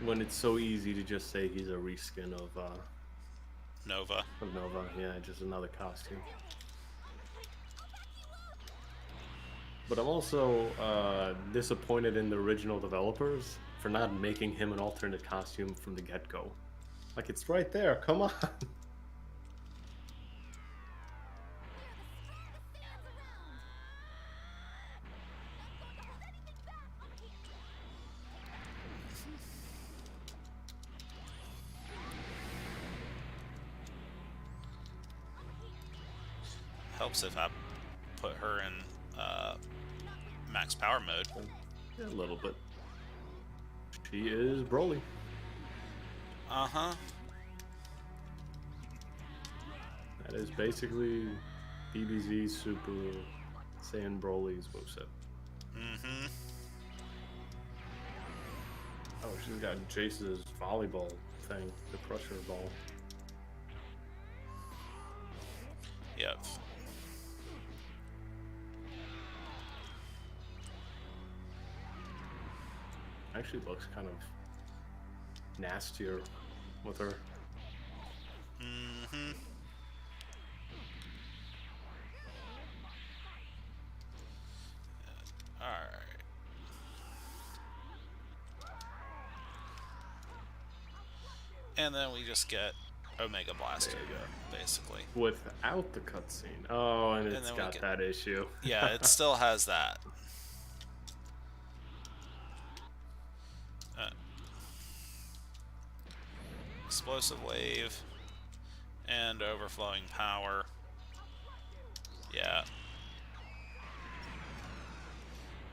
when it's so easy to just say he's a reskin of Nova. Nova. Yeah, just another costume. But I'm also disappointed in the original developers for not making him an alternate costume from the get-go. Like, it's right there. Come on. Helps if I put her in max power mode. Yeah, a little bit. She is Broly. Uh-huh. That is basically DBZ Super Saiyan Broly's moveset. Mm-hmm. Oh, she's got Jace's volleyball thing, the Crusher Ball. Yep. Actually looks kind of nastier with her. Mm-hmm. Alright. And then we just get Omega Blaster, There you go. basically. Without the cutscene. Oh, and it's then we got get- that issue. Yeah, it still has that. Explosive Wave and Overflowing Power. Yeah.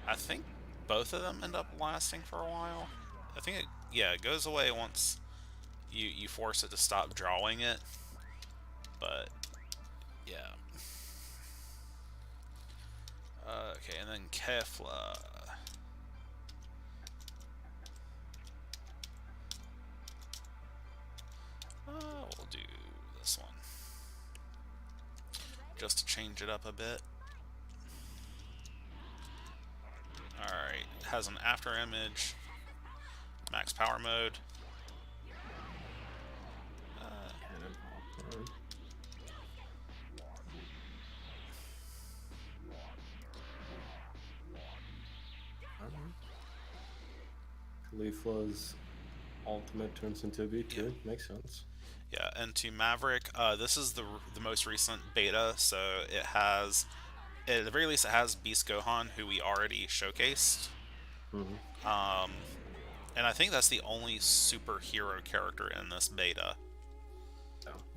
I think both of them end up lasting for a while. I think it goes away once you force it to stop drawing it. But yeah. Okay, and then Kefla. We'll do this one. Just to change it up a bit. Alright, it has an after image, max power mode. Cannon Hawk. Khalifa's ultimate turns into B2. Yeah. Makes sense. Yeah, and to Maverick, this is the most recent beta, so it has, at the very least, it has Beast Gohan, who we already showcased. Mm-hmm. And I think that's the only superhero character in this beta.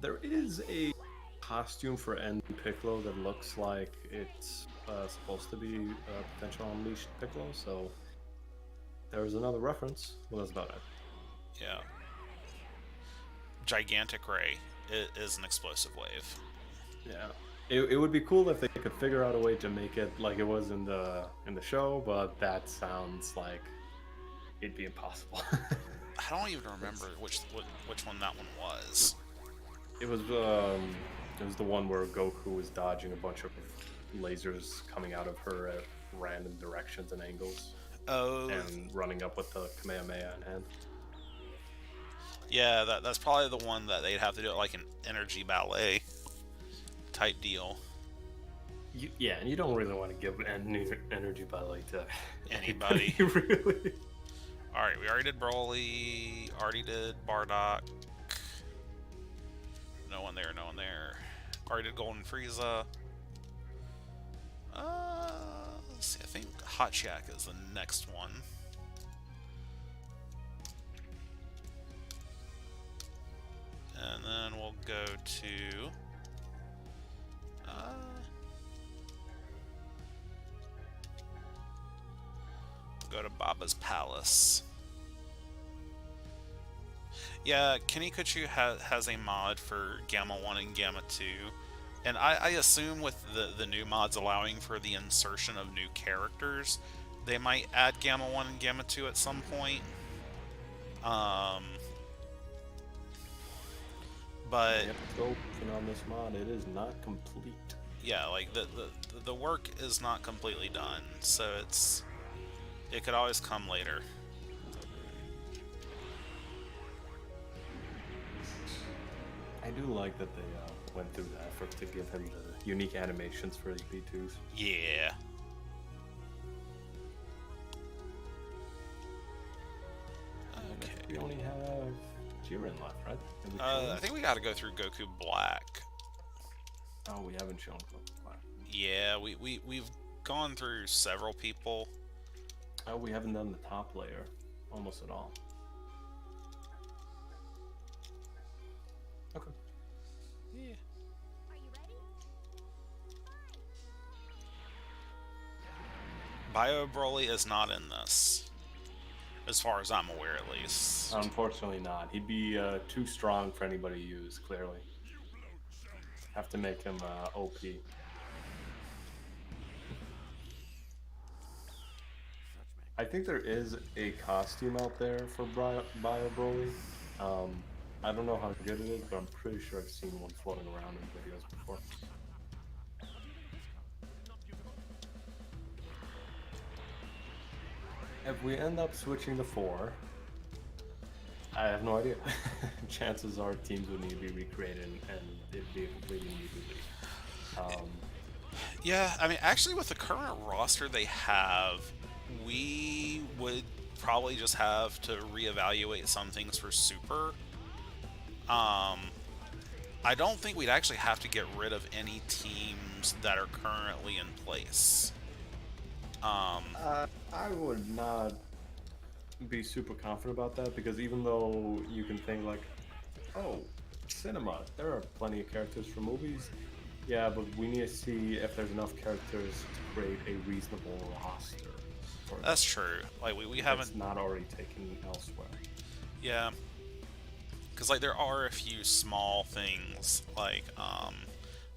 There is a costume for End Piccolo that looks like it's supposed to be a potential Unleashed Piccolo, so there's another reference. Well, that's about it. Yeah. Gigantic Ray is an explosive wave. Yeah. It would be cool if they could figure out a way to make it like it was in the show, but that sounds like it'd be impossible. I don't even remember which one that one was. It was the one where Goku was dodging a bunch of lasers coming out of her at random directions and angles. Oh. And running up with the Kamehameha in hand. Yeah, that's probably the one that they'd have to do it like an energy ballet type deal. Yeah, and you don't really want to give energy ballet to Anybody. really. Alright, we already did Broly, already did Bardock. No one there, no one there. Already did Golden Frieza. Let's see, I think Hot Shack is the next one. And then we'll go to... go to Baba's Palace. Yeah, Kenikuchu has a mod for Gamma 1 and Gamma 2. And I assume with the new mods allowing for the insertion of new characters, they might add Gamma 1 and Gamma 2 at some point. But Working on this mod, it is not complete. yeah, like the work is not completely done, so it could always come later. I do like that they went through the effort to give him the unique animations for his B2s. Yeah. we only have Jiren left, right? Have we I chosen? think we got to go through Goku Black. Oh, we haven't shown Goku Black. Yeah, we've gone through several people. Oh, we haven't done the top layer almost at all. Okay. Yeah. Are you ready? Bio Broly is not in this, as far as I'm aware, at least. Unfortunately not. He'd be too strong for anybody to use, clearly. Have to make him OP. I think there is a costume out there for Bio Broly. I don't know how good it is, but I'm pretty sure I've seen one floating around in videos before. If we end up switching to 4, I have no idea. Chances are teams would need to be recreated and it'd be a completely new league. Yeah, I mean, actually, with the current roster they have, we would probably just have to reevaluate some things for Super. I don't think we'd actually have to get rid of any teams that are currently in place. I would not be super confident about that because even though you can think like, oh, cinema, there are plenty of characters for movies. Yeah, but we need to see if there's enough characters to create a reasonable roster. That's true. Like we haven't. It's not already taken elsewhere. Yeah. Because like there are a few small things like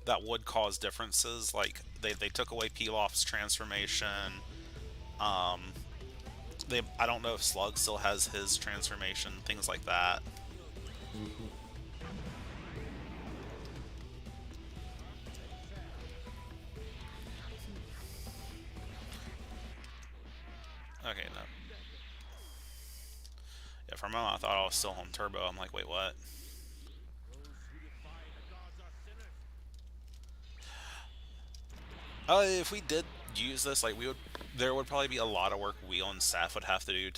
that would cause differences. Like they took away Pilaf's transformation. I don't know if Slug still has his transformation. Things like that. Mm-hmm. Okay, no. Yeah, for a moment I thought I was still on Turbo. I'm like, wait, what? If we did use this, like there would probably be a lot of work we on staff would have to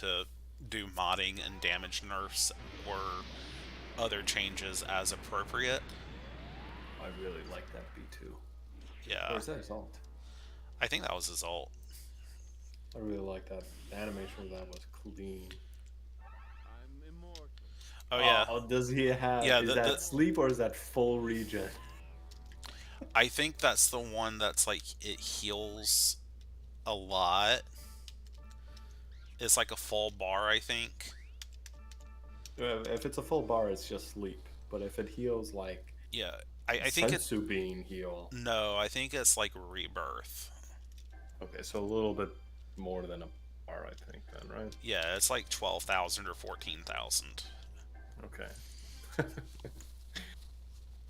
do modding and damage nerfs or other changes as appropriate. I really like that B2. Yeah, Or is that Assault? I think that was his ult. I really like that. The animation of that was clean. I'm immortal. Oh yeah, Oh, does he have? Yeah, Is that sleep or is that full regen? I think that's the one that's like it heals a lot. It's like a full bar, I think. If it's a full bar, it's just sleep. But if it heals like Yeah, I think it's sensu bean heal. no, I think it's like rebirth. Okay, so a little bit more than a bar, I think, then, right? Yeah, it's like 12,000 or 14,000. Okay.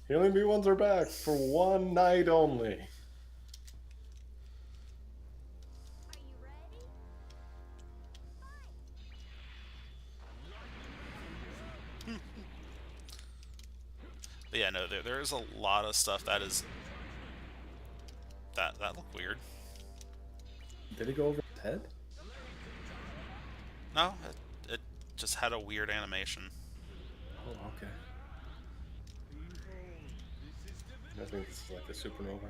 Healing B1s are back for one night only. Are you ready? But yeah, no, there is a lot of stuff that is that look weird. Did it go over his head? No, it just had a weird animation. Oh, okay. I think this is like the supernova.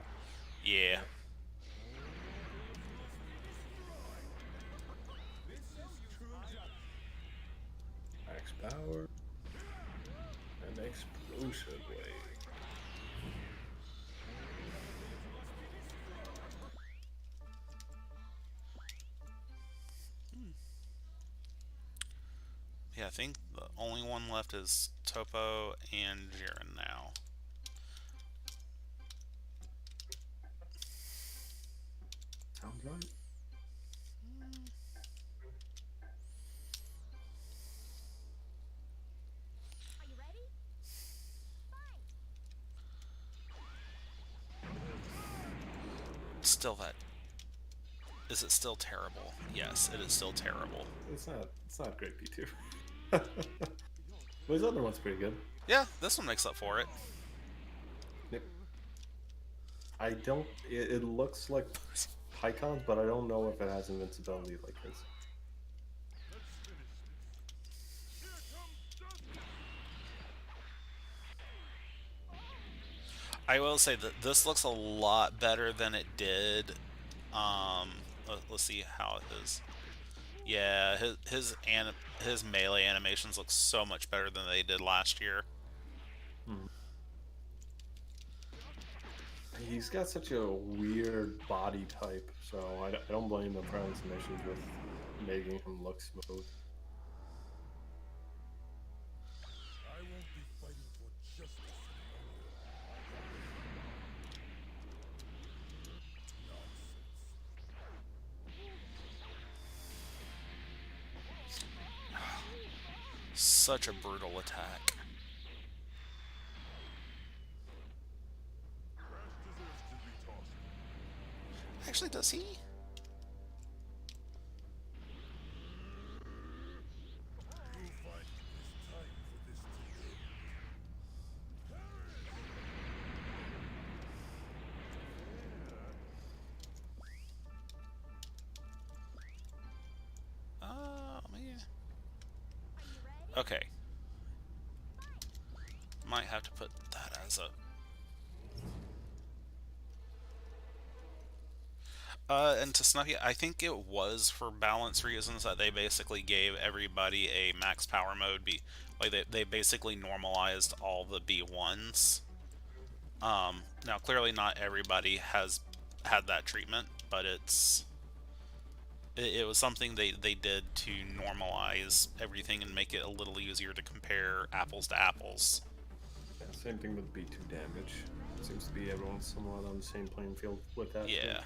Yeah. Max power. And explosive wave. Yeah, I think the only one left is Topo and Jiren now. Sounds right. Are you ready? Still that. Is it still terrible? Yes, it is still terrible. It's not great B2. But his other one's pretty good. Yeah, this one makes up for it. Yep. I don't. It looks like Pycon's, but I don't know if it has invincibility like his. I will say that this looks a lot better than it did. Let's see how it is. Yeah, his melee animations look so much better than they did last year. Mhm. He's got such a weird body type, so I don't blame them for having some issues with making him look smooth. I won't be fighting for justice any longer. Nonsense. Such a brutal attack. Trash deserves to be tossed. Actually, does he? You'll find it is time for this to end. Man. Are you ready? Okay. Might have to put that as a. And to Snuffy, I think it was for balance reasons that they basically gave everybody a max power mode. Like they basically normalized all the B1s. Now clearly not everybody has had that treatment, but it was something they did to normalize everything and make it a little easier to compare apples to apples. Yeah, same thing with B2 damage. Seems to be everyone's somewhat on the same playing field with that. Yeah. Too.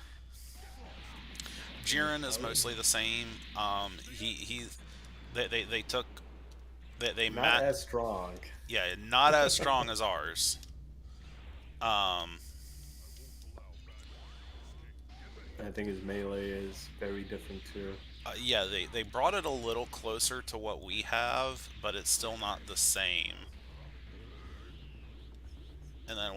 Jiren is mostly the same. He they took they Not mat as strong. yeah, not as strong as ours. Um, I think his melee is very different too. yeah, they brought it a little closer to what we have, but it's still not the same. And then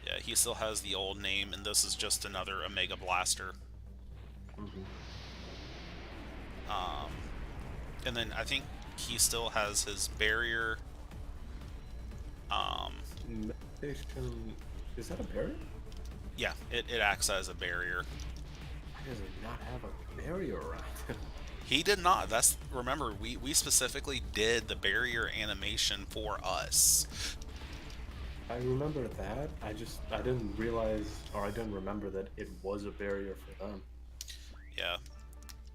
yeah, he still has the old name, and this is just another Omega Blaster. Mm-hmm. And then I think he still has his barrier. Meditation. Is that a barrier? Yeah, it acts as a barrier. Why does it not have a barrier around it? He did not. That's remember we specifically did the barrier animation for us. I remember that. I didn't realize or I didn't remember that it was a barrier for them. Yeah.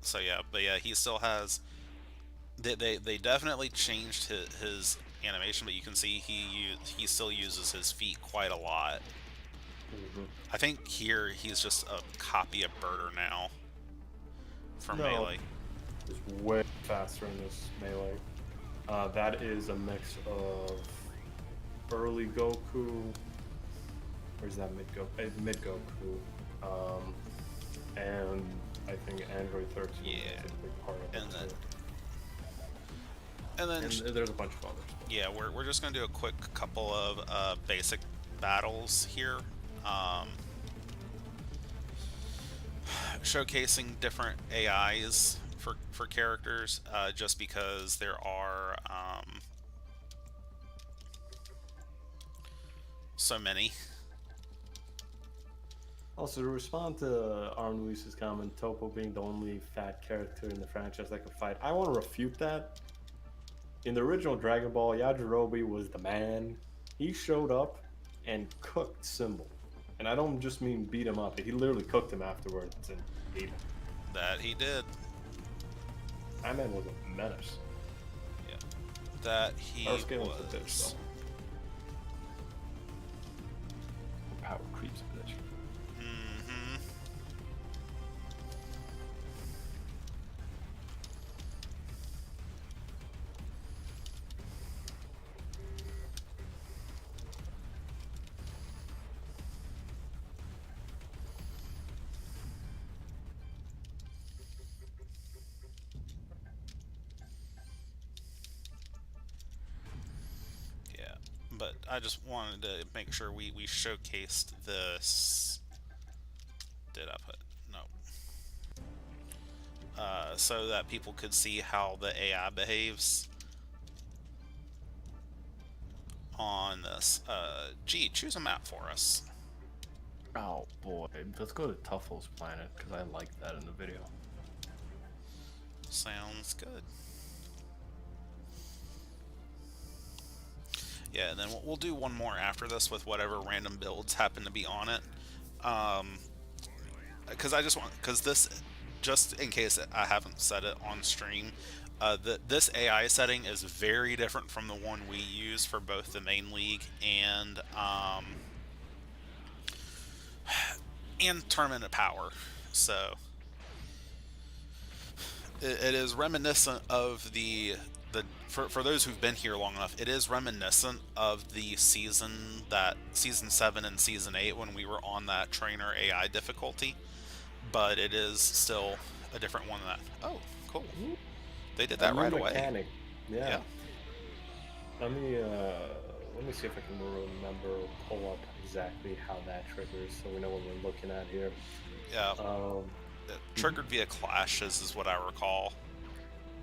So yeah, but yeah, he still has. They definitely changed his animation, but you can see he still uses his feet quite a lot. Mm-hmm. I think here he's just a copy of Birder now for No, melee. it's way faster in this melee. That is a mix of early Goku. Where's that mid Goku? Mid Goku. And I think Android 13 Yeah. is a big part of And it. then too. and then And there's a bunch of others. yeah, we're just gonna do a quick couple of basic battles here. Showcasing different AIs for characters, just because there are so many. Also, to respond to Arm Luis's comment, Topo being the only fat character in the franchise that could fight, I want to refute that. In the original Dragon Ball, Yajirobe was the man. He showed up and cooked Symbol. And I don't just mean beat him up, he literally cooked him afterwards and ate him. That he did. That man was a menace. Yeah. That he Our scale was a bitch, was. though. Power creeps a bitch. Mm-hmm. Yeah. But I just wanted to make sure we showcased this. Did I put no? So that people could see how the AI behaves. on this. G, choose a map for us. Oh boy, let's go to Tuffle's planet because I like that in the video. Sounds good. Yeah, and then we'll do one more after this with whatever random builds happen to be on it. Because I just want, because this, just in case I haven't said it on stream, this AI setting is very different from the one we use for both the main league and tournament of power. So it is reminiscent of the for those who've been here long enough, it is reminiscent of the season 7 and season 8 when we were on that trainer AI difficulty, but it is still a different one. That oh cool, they did A that new right away. mechanic. Yeah. Yeah, Let me see if I can remember, pull up exactly how that triggers so we know what we're looking at here. yeah. Um, Triggered via clashes is what I recall.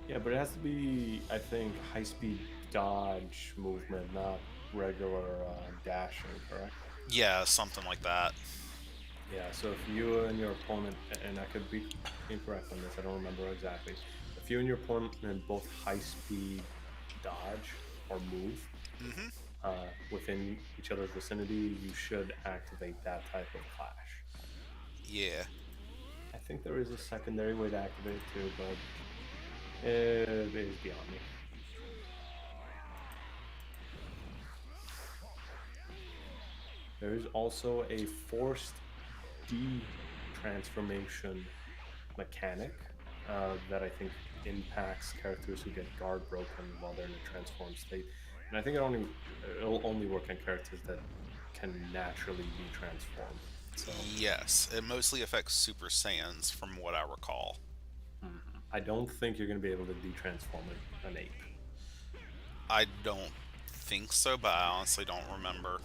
yeah, but it has to be, I think, high-speed dodge movement, not regular dashing, correct? Yeah, something like that. Yeah, so if you and your opponent, and I could be incorrect on this, I don't remember exactly. If you and your opponent both high-speed dodge or move within each other's vicinity, you should activate that type of clash. Yeah. I think there is a secondary way to activate it too, but it is beyond me. There is also a forced de-transformation mechanic that I think impacts characters who get guard broken while they're in a transformed state. And I think it'll only work on characters that can naturally be transformed. So Yes, it mostly affects Super Saiyans from what I recall. I don't think you're going to be able to de-transform an ape. I don't think so, but I honestly don't remember.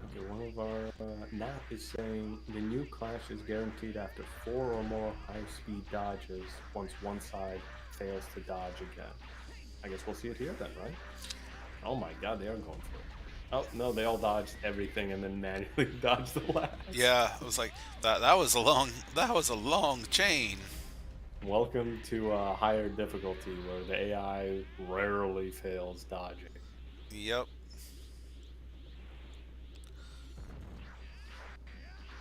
Okay, one of our Nat is saying the new clash is guaranteed after 4 or more high-speed dodges once one side fails to dodge again. I guess we'll see it here then, right? Oh my god, they are going for it. Oh no, they all dodged everything and then manually dodged the last. Yeah, it was like that was a long chain. Welcome to a higher difficulty where the AI rarely fails dodging. Yep.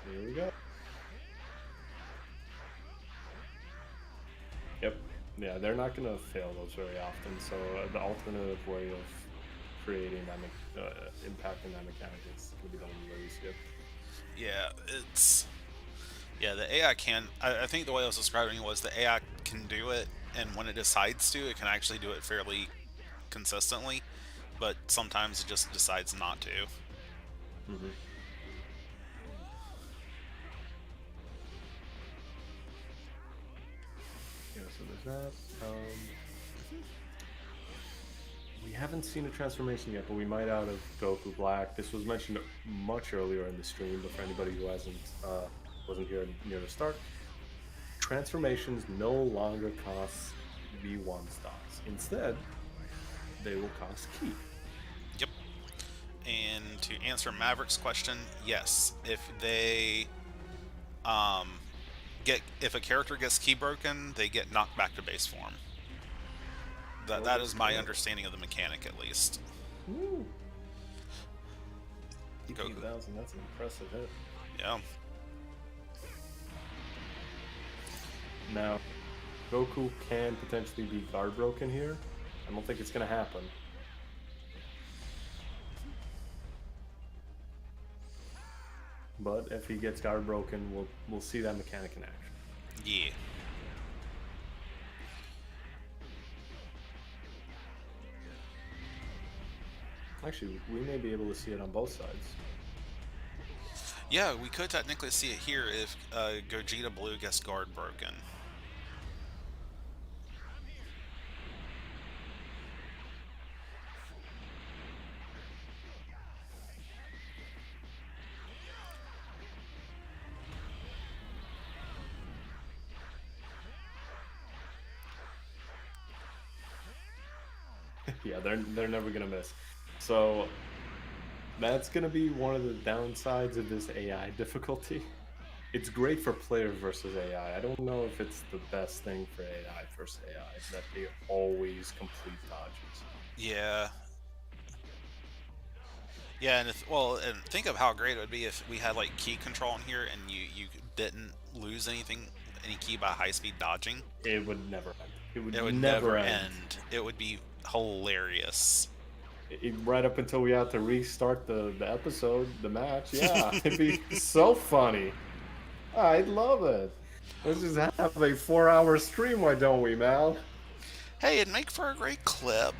Here we go. Yep. Yeah, they're not going to fail those very often. So the alternative way of creating that, impacting that mechanic is going to be the one where you see it. Yeah, the AI can. I think the way I was describing it was the AI can do it, and when it decides to, it can actually do it fairly consistently, but sometimes it just decides not to. Mm-hmm. Yeah, so there's that. We haven't seen a transformation yet, but we might out of Goku Black. This was mentioned much earlier in the stream, but for anybody who wasn't here near the start, transformations no longer cost V1 stocks. Instead, they will cost key. Yep. And to answer Maverick's question, yes, if they if a character gets key broken, they get knocked back to base form. That is my understanding of the mechanic, at least. Woo! Goku. 18,000, that's an impressive hit. Yeah. Now, Goku can potentially be guard broken here. I don't think it's going to happen. But if he gets guard broken, we'll see that mechanic in action. Yeah. Actually, we may be able to see it on both sides. Yeah, we could technically see it here if Gogeta Blue gets guard broken. Yeah, they're never gonna miss. So that's gonna be one of the downsides of this AI difficulty. It's great for player versus AI. I don't know if it's the best thing for AI versus AI that they always complete dodges. Yeah, yeah, and well, and think of how great it would be if we had like key control in here, and you didn't lose anything, any key by high speed dodging. It would never end. It would It would never never end. end. It would be hilarious. Right up until we had to restart the episode, the match. Yeah, it'd be so funny. I'd love it. Let's just have a 4-hour stream, why don't we, Mal? Hey, it'd make for a great clip.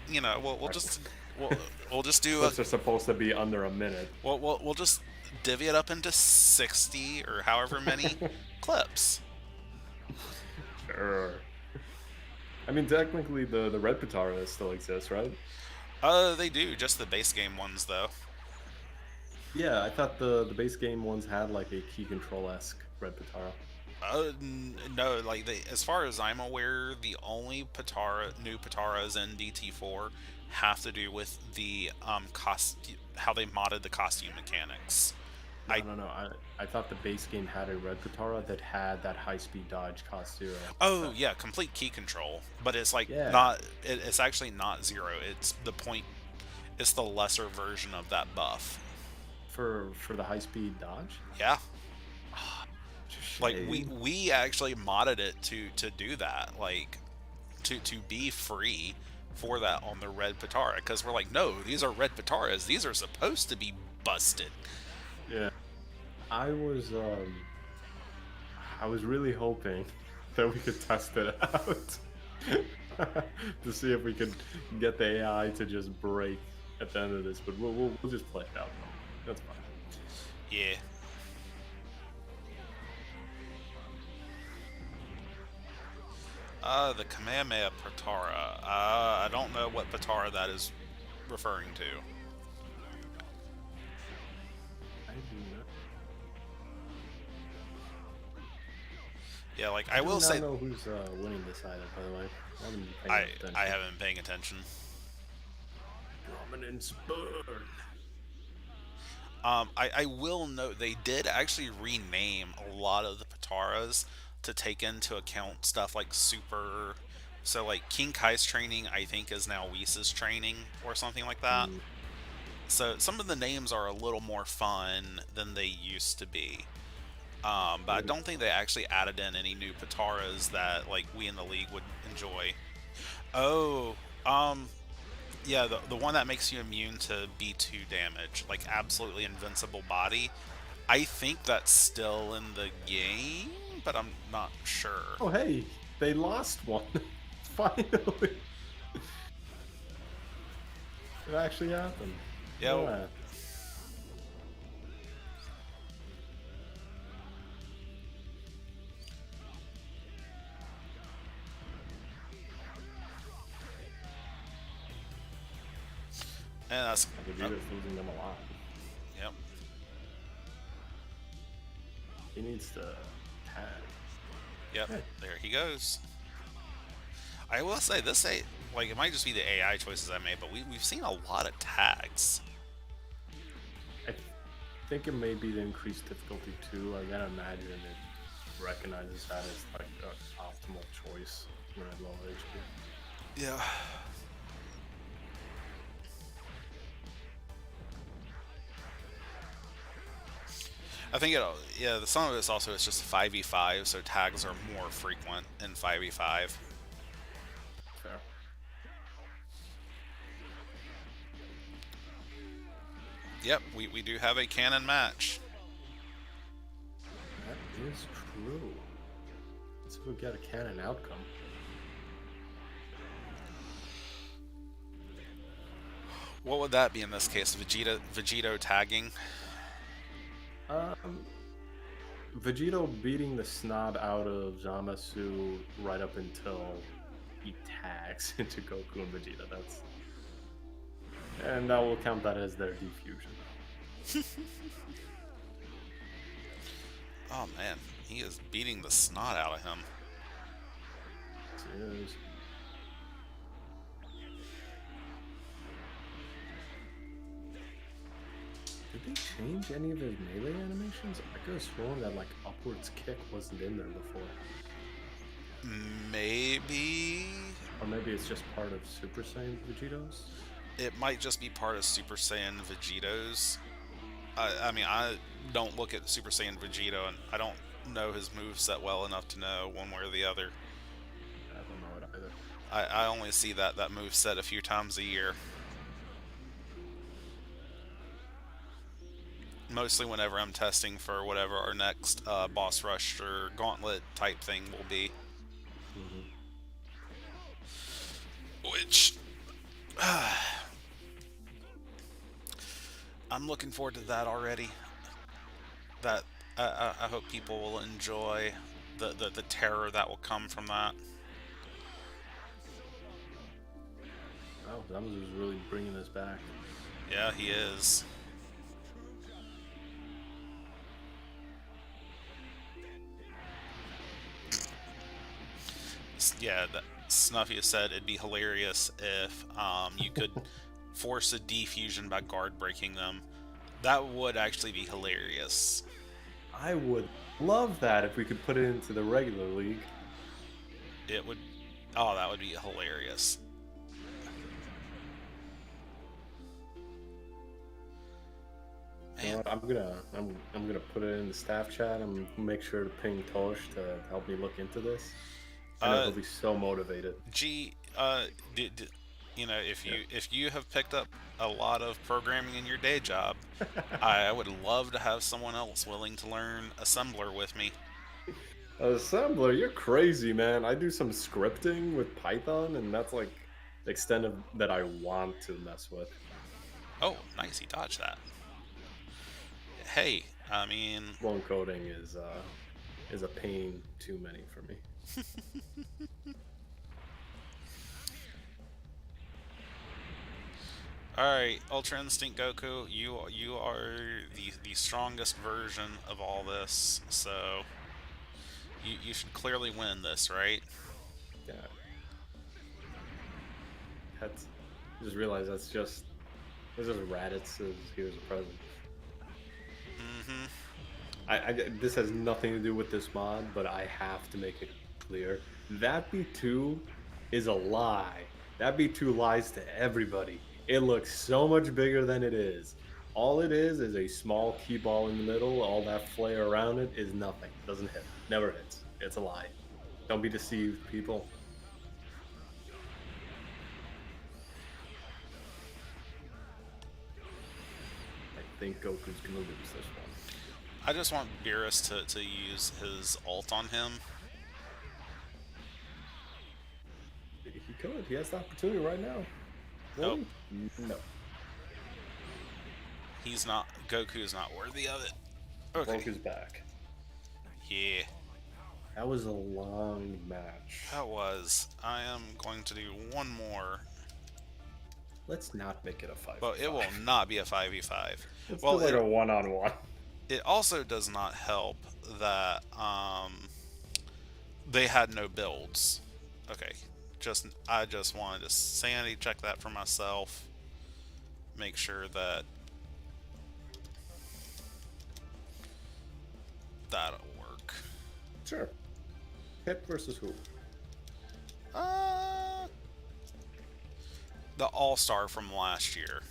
You know, we'll just we'll we'll just do a Clips are supposed to be under a minute. we'll just divvy it up into 60 or however many clips. Sure. I mean, technically, the red Pitara still exists, right? They do just the base game ones though. Yeah, I thought the base game ones had like a key control esque red Pitara. No, like as far as I'm aware, the only new Pataras in DT4 have to do with the how they modded the costume mechanics. No, I no, no. I thought the base game had a red Pitara that had that high speed dodge costume. Oh yeah, complete key control, but it's like Yeah, not. It's actually not zero. It's the point. It's the lesser version of that buff. for the high speed dodge. Yeah, like Shame. we actually modded it to do that, like to be free for that on the red Patara, because we're like, no, these are red Pataras. These are supposed to be busted. Yeah, I was um I was really hoping that we could test it out to see if we could get the AI to just break at the end of this, but we'll just play it out. That's fine. Yeah. The Kamehameha Patara. I don't know what Patara that is referring to. I do not. Yeah, like I I do will not say, know who's winning this either, by the way. I haven't been paying I attention. I haven't been paying attention. Dominance burn. I will note they did actually rename a lot of the Pataras to take into account stuff like super. So like King Kai's training, I think, is now Whis' training or something like that. Mm, So some of the names are a little more fun than they used to be. But I maybe. don't think they actually added in any new Pataras that like we in the league would enjoy. Oh, yeah, the one that makes you immune to B2 damage, like absolutely invincible body. I think that's still in the game, but I'm not sure. Oh hey, they lost one. Finally, it actually happened. Yeah, Yeah. and that's oh, Vegeta's losing them a lot. yep, He needs to tag. yep. Hey, There he goes. I will say this like it might just be the AI choices I made, but we've seen a lot of tags. I think it may be the increased difficulty too. I gotta imagine it recognizes that as like an optimal choice when at low HP. Yeah. I think yeah, some of it's also it's just 5v5, so tags are more frequent in 5v5. Fair. Yep, we do have a canon match. That is true. Let's see if we get a canon outcome. What would that be in this case? Vegito tagging? Um, Vegito beating the snot out of Zamasu right up until he tags into Goku and Vegeta. And that will count that as their defusion. Oh man, he is beating the snot out of him. Yes. Did they change any of his melee animations? I could have sworn that like upwards kick wasn't in there before. Maybe Or maybe it's just part of Super Saiyan Vegeto's? it might just be part of Super Saiyan Vegito's. I mean, I don't look at Super Saiyan Vegito, and I don't know his moveset well enough to know one way or the other. I don't know it either. I only see that moveset a few times a year. Mostly whenever I'm testing for whatever our next boss rush or gauntlet type thing will be. Mm-hmm. Which I'm looking forward to that already. That I hope people will enjoy the terror that will come from that. Wow, Zamuzu's really bringing this back. Yeah, he is. Yeah, Snuffy has said it'd be hilarious if you could force a defusion by guard breaking them. That would actually be hilarious. I would love that if we could put it into the regular league. It would. Oh, that would be hilarious. You know what, I'm gonna put it in the staff chat. I'm gonna make sure to ping Tosh to help me look into this. And he'll be so motivated. G, you know, if you have picked up a lot of programming in your day job, I would love to have someone else willing to learn assembler with me. Assembler, you're crazy, man. I do some scripting with Python, and that's like the extent of that I want to mess with. Oh, nice, he dodged that. Hey, I mean, Clone coding is a pain too many for me. Alright, Ultra Instinct Goku, you are the strongest version of all this, so you should clearly win this, right? Yeah. That's just realized that's just Raditz says here's a present. Mm-hmm. This has nothing to do with this mod, but I have to make it clear. That B2 is a lie. That B2 lies to everybody. It looks so much bigger than it is. All it is a small key ball in the middle. All that flare around it is nothing. Doesn't hit. Never hits. It's a lie. Don't be deceived, people. I think Goku's gonna lose this one. I just want Beerus to use his ult on him. He could. He has the opportunity right now. Nope. No. He's not. Goku is not worthy of it. Okay. Goku's back. Yeah, That was a long match. that was. I am going to do one more, Let's not make it a 5. but it will not be a 5v5. Let's Well, do like a 1-on-1. it also does not help that they had no builds. Okay, I just wanted to sanity check that for myself. Make sure that that'll work. Sure. Hit versus who? The All-Star from last year.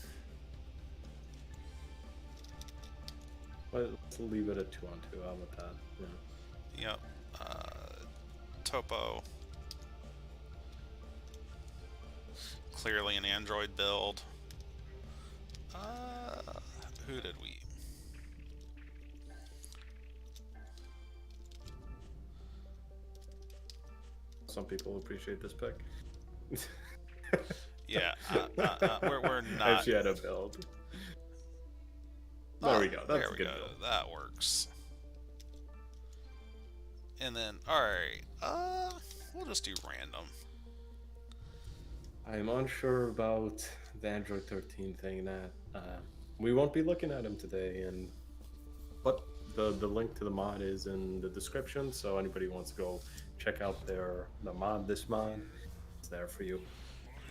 Let's leave it at 2-on-2. How about that? Yeah. Yep. Topo. Clearly an Android build. Who did we? Some people appreciate this pick. Yeah, we're not. If she had a build. There we go. That's There a we good go. build. That works. And then, alright, we'll just do random. I'm unsure about the Android 13 thing. That we won't be looking at him today, but the link to the mod is in the description. So anybody who wants to go check out this mod, it's there for you.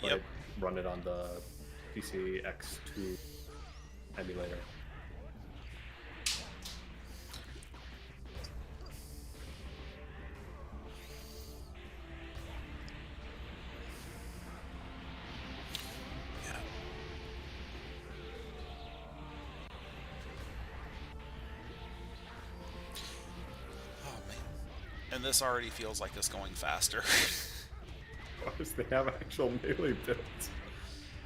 But Yep. run it on the PC X2 emulator. And this already feels like it's going faster. Because they have actual melee builds.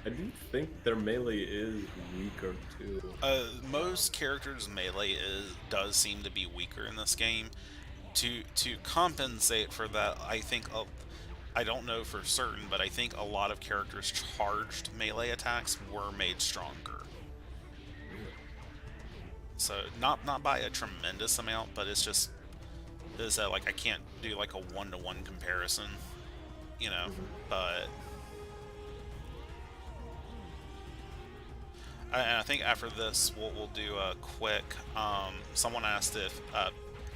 I do think their melee is weaker too. Most characters' melee does seem to be weaker in this game. To compensate for that, I think I don't know for certain, but I think a lot of characters' charged melee attacks were made stronger. So not by a tremendous amount, but it's just is that like I can't do like a one-to-one comparison, you know, but and I think after this we'll do a quick. Someone asked if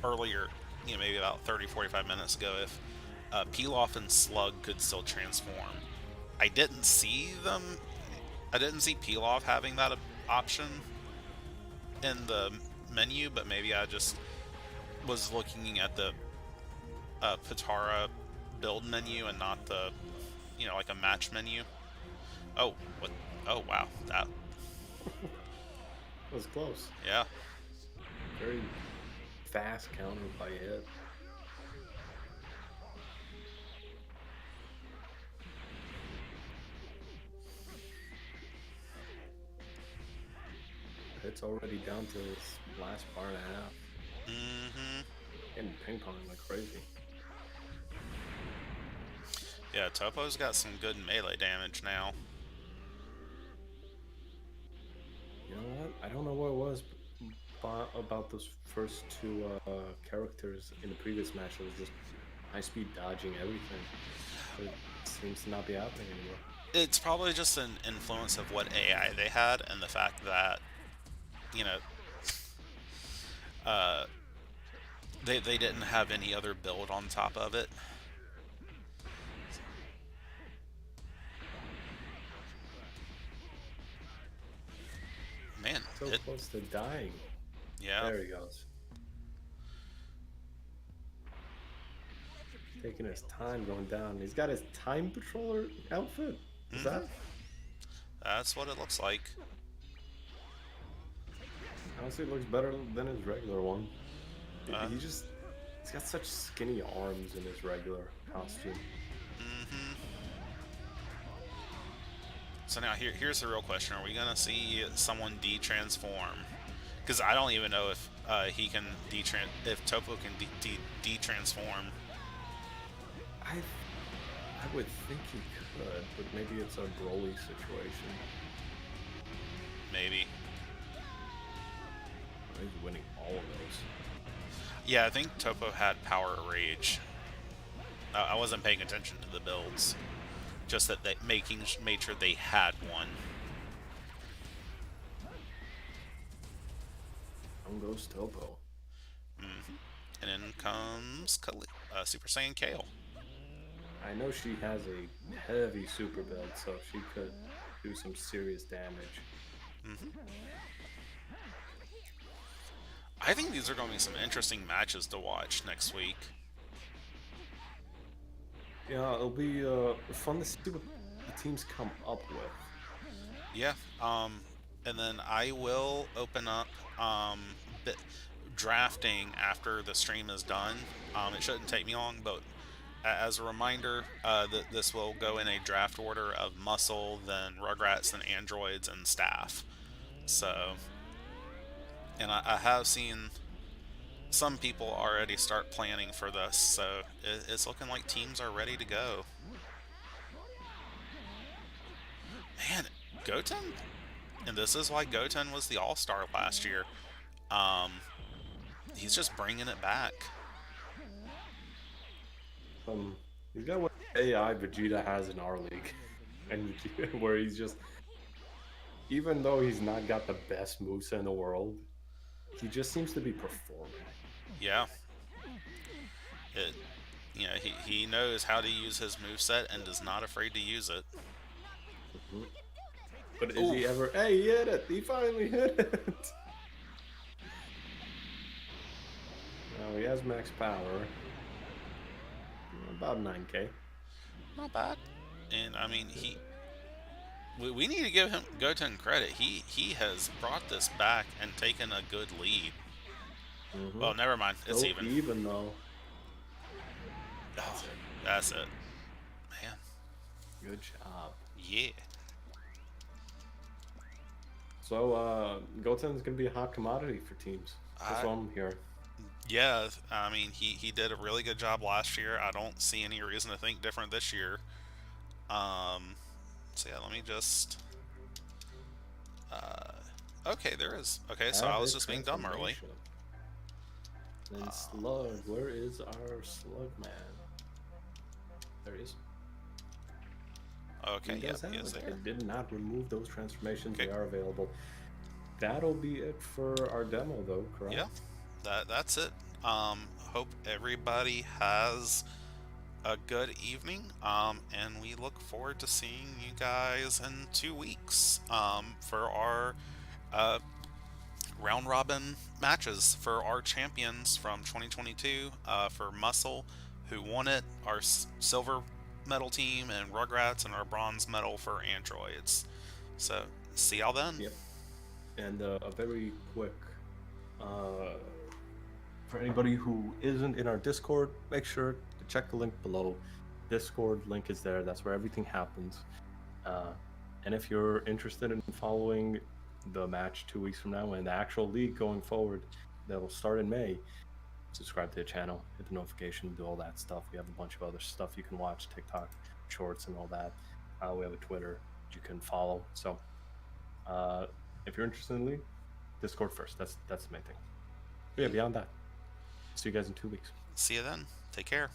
earlier, you know, maybe about 30-45 minutes ago, if Pilaf and Slug could still transform. I didn't see them. I didn't see Pilaf having that option in the menu, but maybe I just was looking at the Patara build menu and not the, you know, like a match menu. Oh, what? Oh, wow. That was close. Yeah. Very fast counter by hit. It's already down to this last bar and a half. And ping pong like crazy. Yeah, Topo's got some good melee damage now. You know what? I don't know what it was about those first two characters in the previous match. It was just high-speed dodging everything. It seems to not be happening anymore. It's probably just an influence of what AI they had and the fact that, you know, they didn't have any other build on top of it. Man, so close to dying. Yeah. There he goes. Taking his time going down. He's got his time patroller outfit. Is that? That's what it looks like. Honestly, it looks better than his regular one. He's got such skinny arms in his regular costume. So now here's the real question: are we gonna see someone de-transform? Because I don't even know if he can if Topo can de-transform. I would think he could, but maybe it's a Broly situation. Maybe. He's winning all of those. Yeah, I think Topo had Power Rage. I wasn't paying attention to the builds. Just that they made sure they had one. Down goes Topo. And then comes Super Saiyan Kale. I know she has a heavy super build, so she could do some serious damage. I think these are going to be some interesting matches to watch next week. Yeah, it'll be fun to see what the teams come up with. Yeah, and then I will open up drafting after the stream is done. It shouldn't take me long, but as a reminder, this will go in a draft order of Muscle, then Rugrats, then Androids, and Staff. So, and I have seen some people already start planning for this, so it's looking like teams are ready to go. Man, Goten, and this is why Goten was the All-Star last year. He's just bringing it back. He's got what AI Vegeta has in our league, and where he's just, even though he's not got the best moveset in the world, he just seems to be performing. Yeah. You know, he knows how to use his moveset and is not afraid to use it. But is he ever? Hey, he hit it! He finally hit it! Now he has max power. About 9k. Not bad. And I mean, we need to give him Goten credit. He has brought this back and taken a good lead. Well, never mind. It's So even. Even though. That's Oh, it. that's it, man. Good job. Yeah. So, Goten's gonna be a hot commodity for teams. That's I what I'm hearing. Yeah. I mean, he did a really good job last year. I don't see any reason to think different this year. Um. So yeah, let me just. Okay, there is. Okay, so Have I was his just being dumb early. transformation. Then Slug, where is our Slug man? There he is. He Okay, yep, does have he is it. there. It did not remove those transformations. Okay, They are available. That'll be it for our demo, though, yeah, correct? that's it. Hope everybody has a good evening. And we look forward to seeing you guys in 2 weeks. For our uh round robin matches for our champions from 2022. For Muscle, who won it, our silver medal team, and Rugrats, and our bronze medal for Androids. So see y'all then. Yep. And a very quick uh, for anybody who isn't in our Discord, make sure to check the link below. Discord link is there. That's where everything happens. Uh, and if you're interested in following the match 2 weeks from now and the actual league going forward, that will start in May, subscribe to the channel, hit the notification, do all that stuff. We have a bunch of other stuff you can watch, TikTok shorts and all that. We have a Twitter that you can follow. So uh, if you're interested in the league, Discord first. That's the main thing. But yeah, beyond that, see you guys in 2 weeks. See you then. Take care.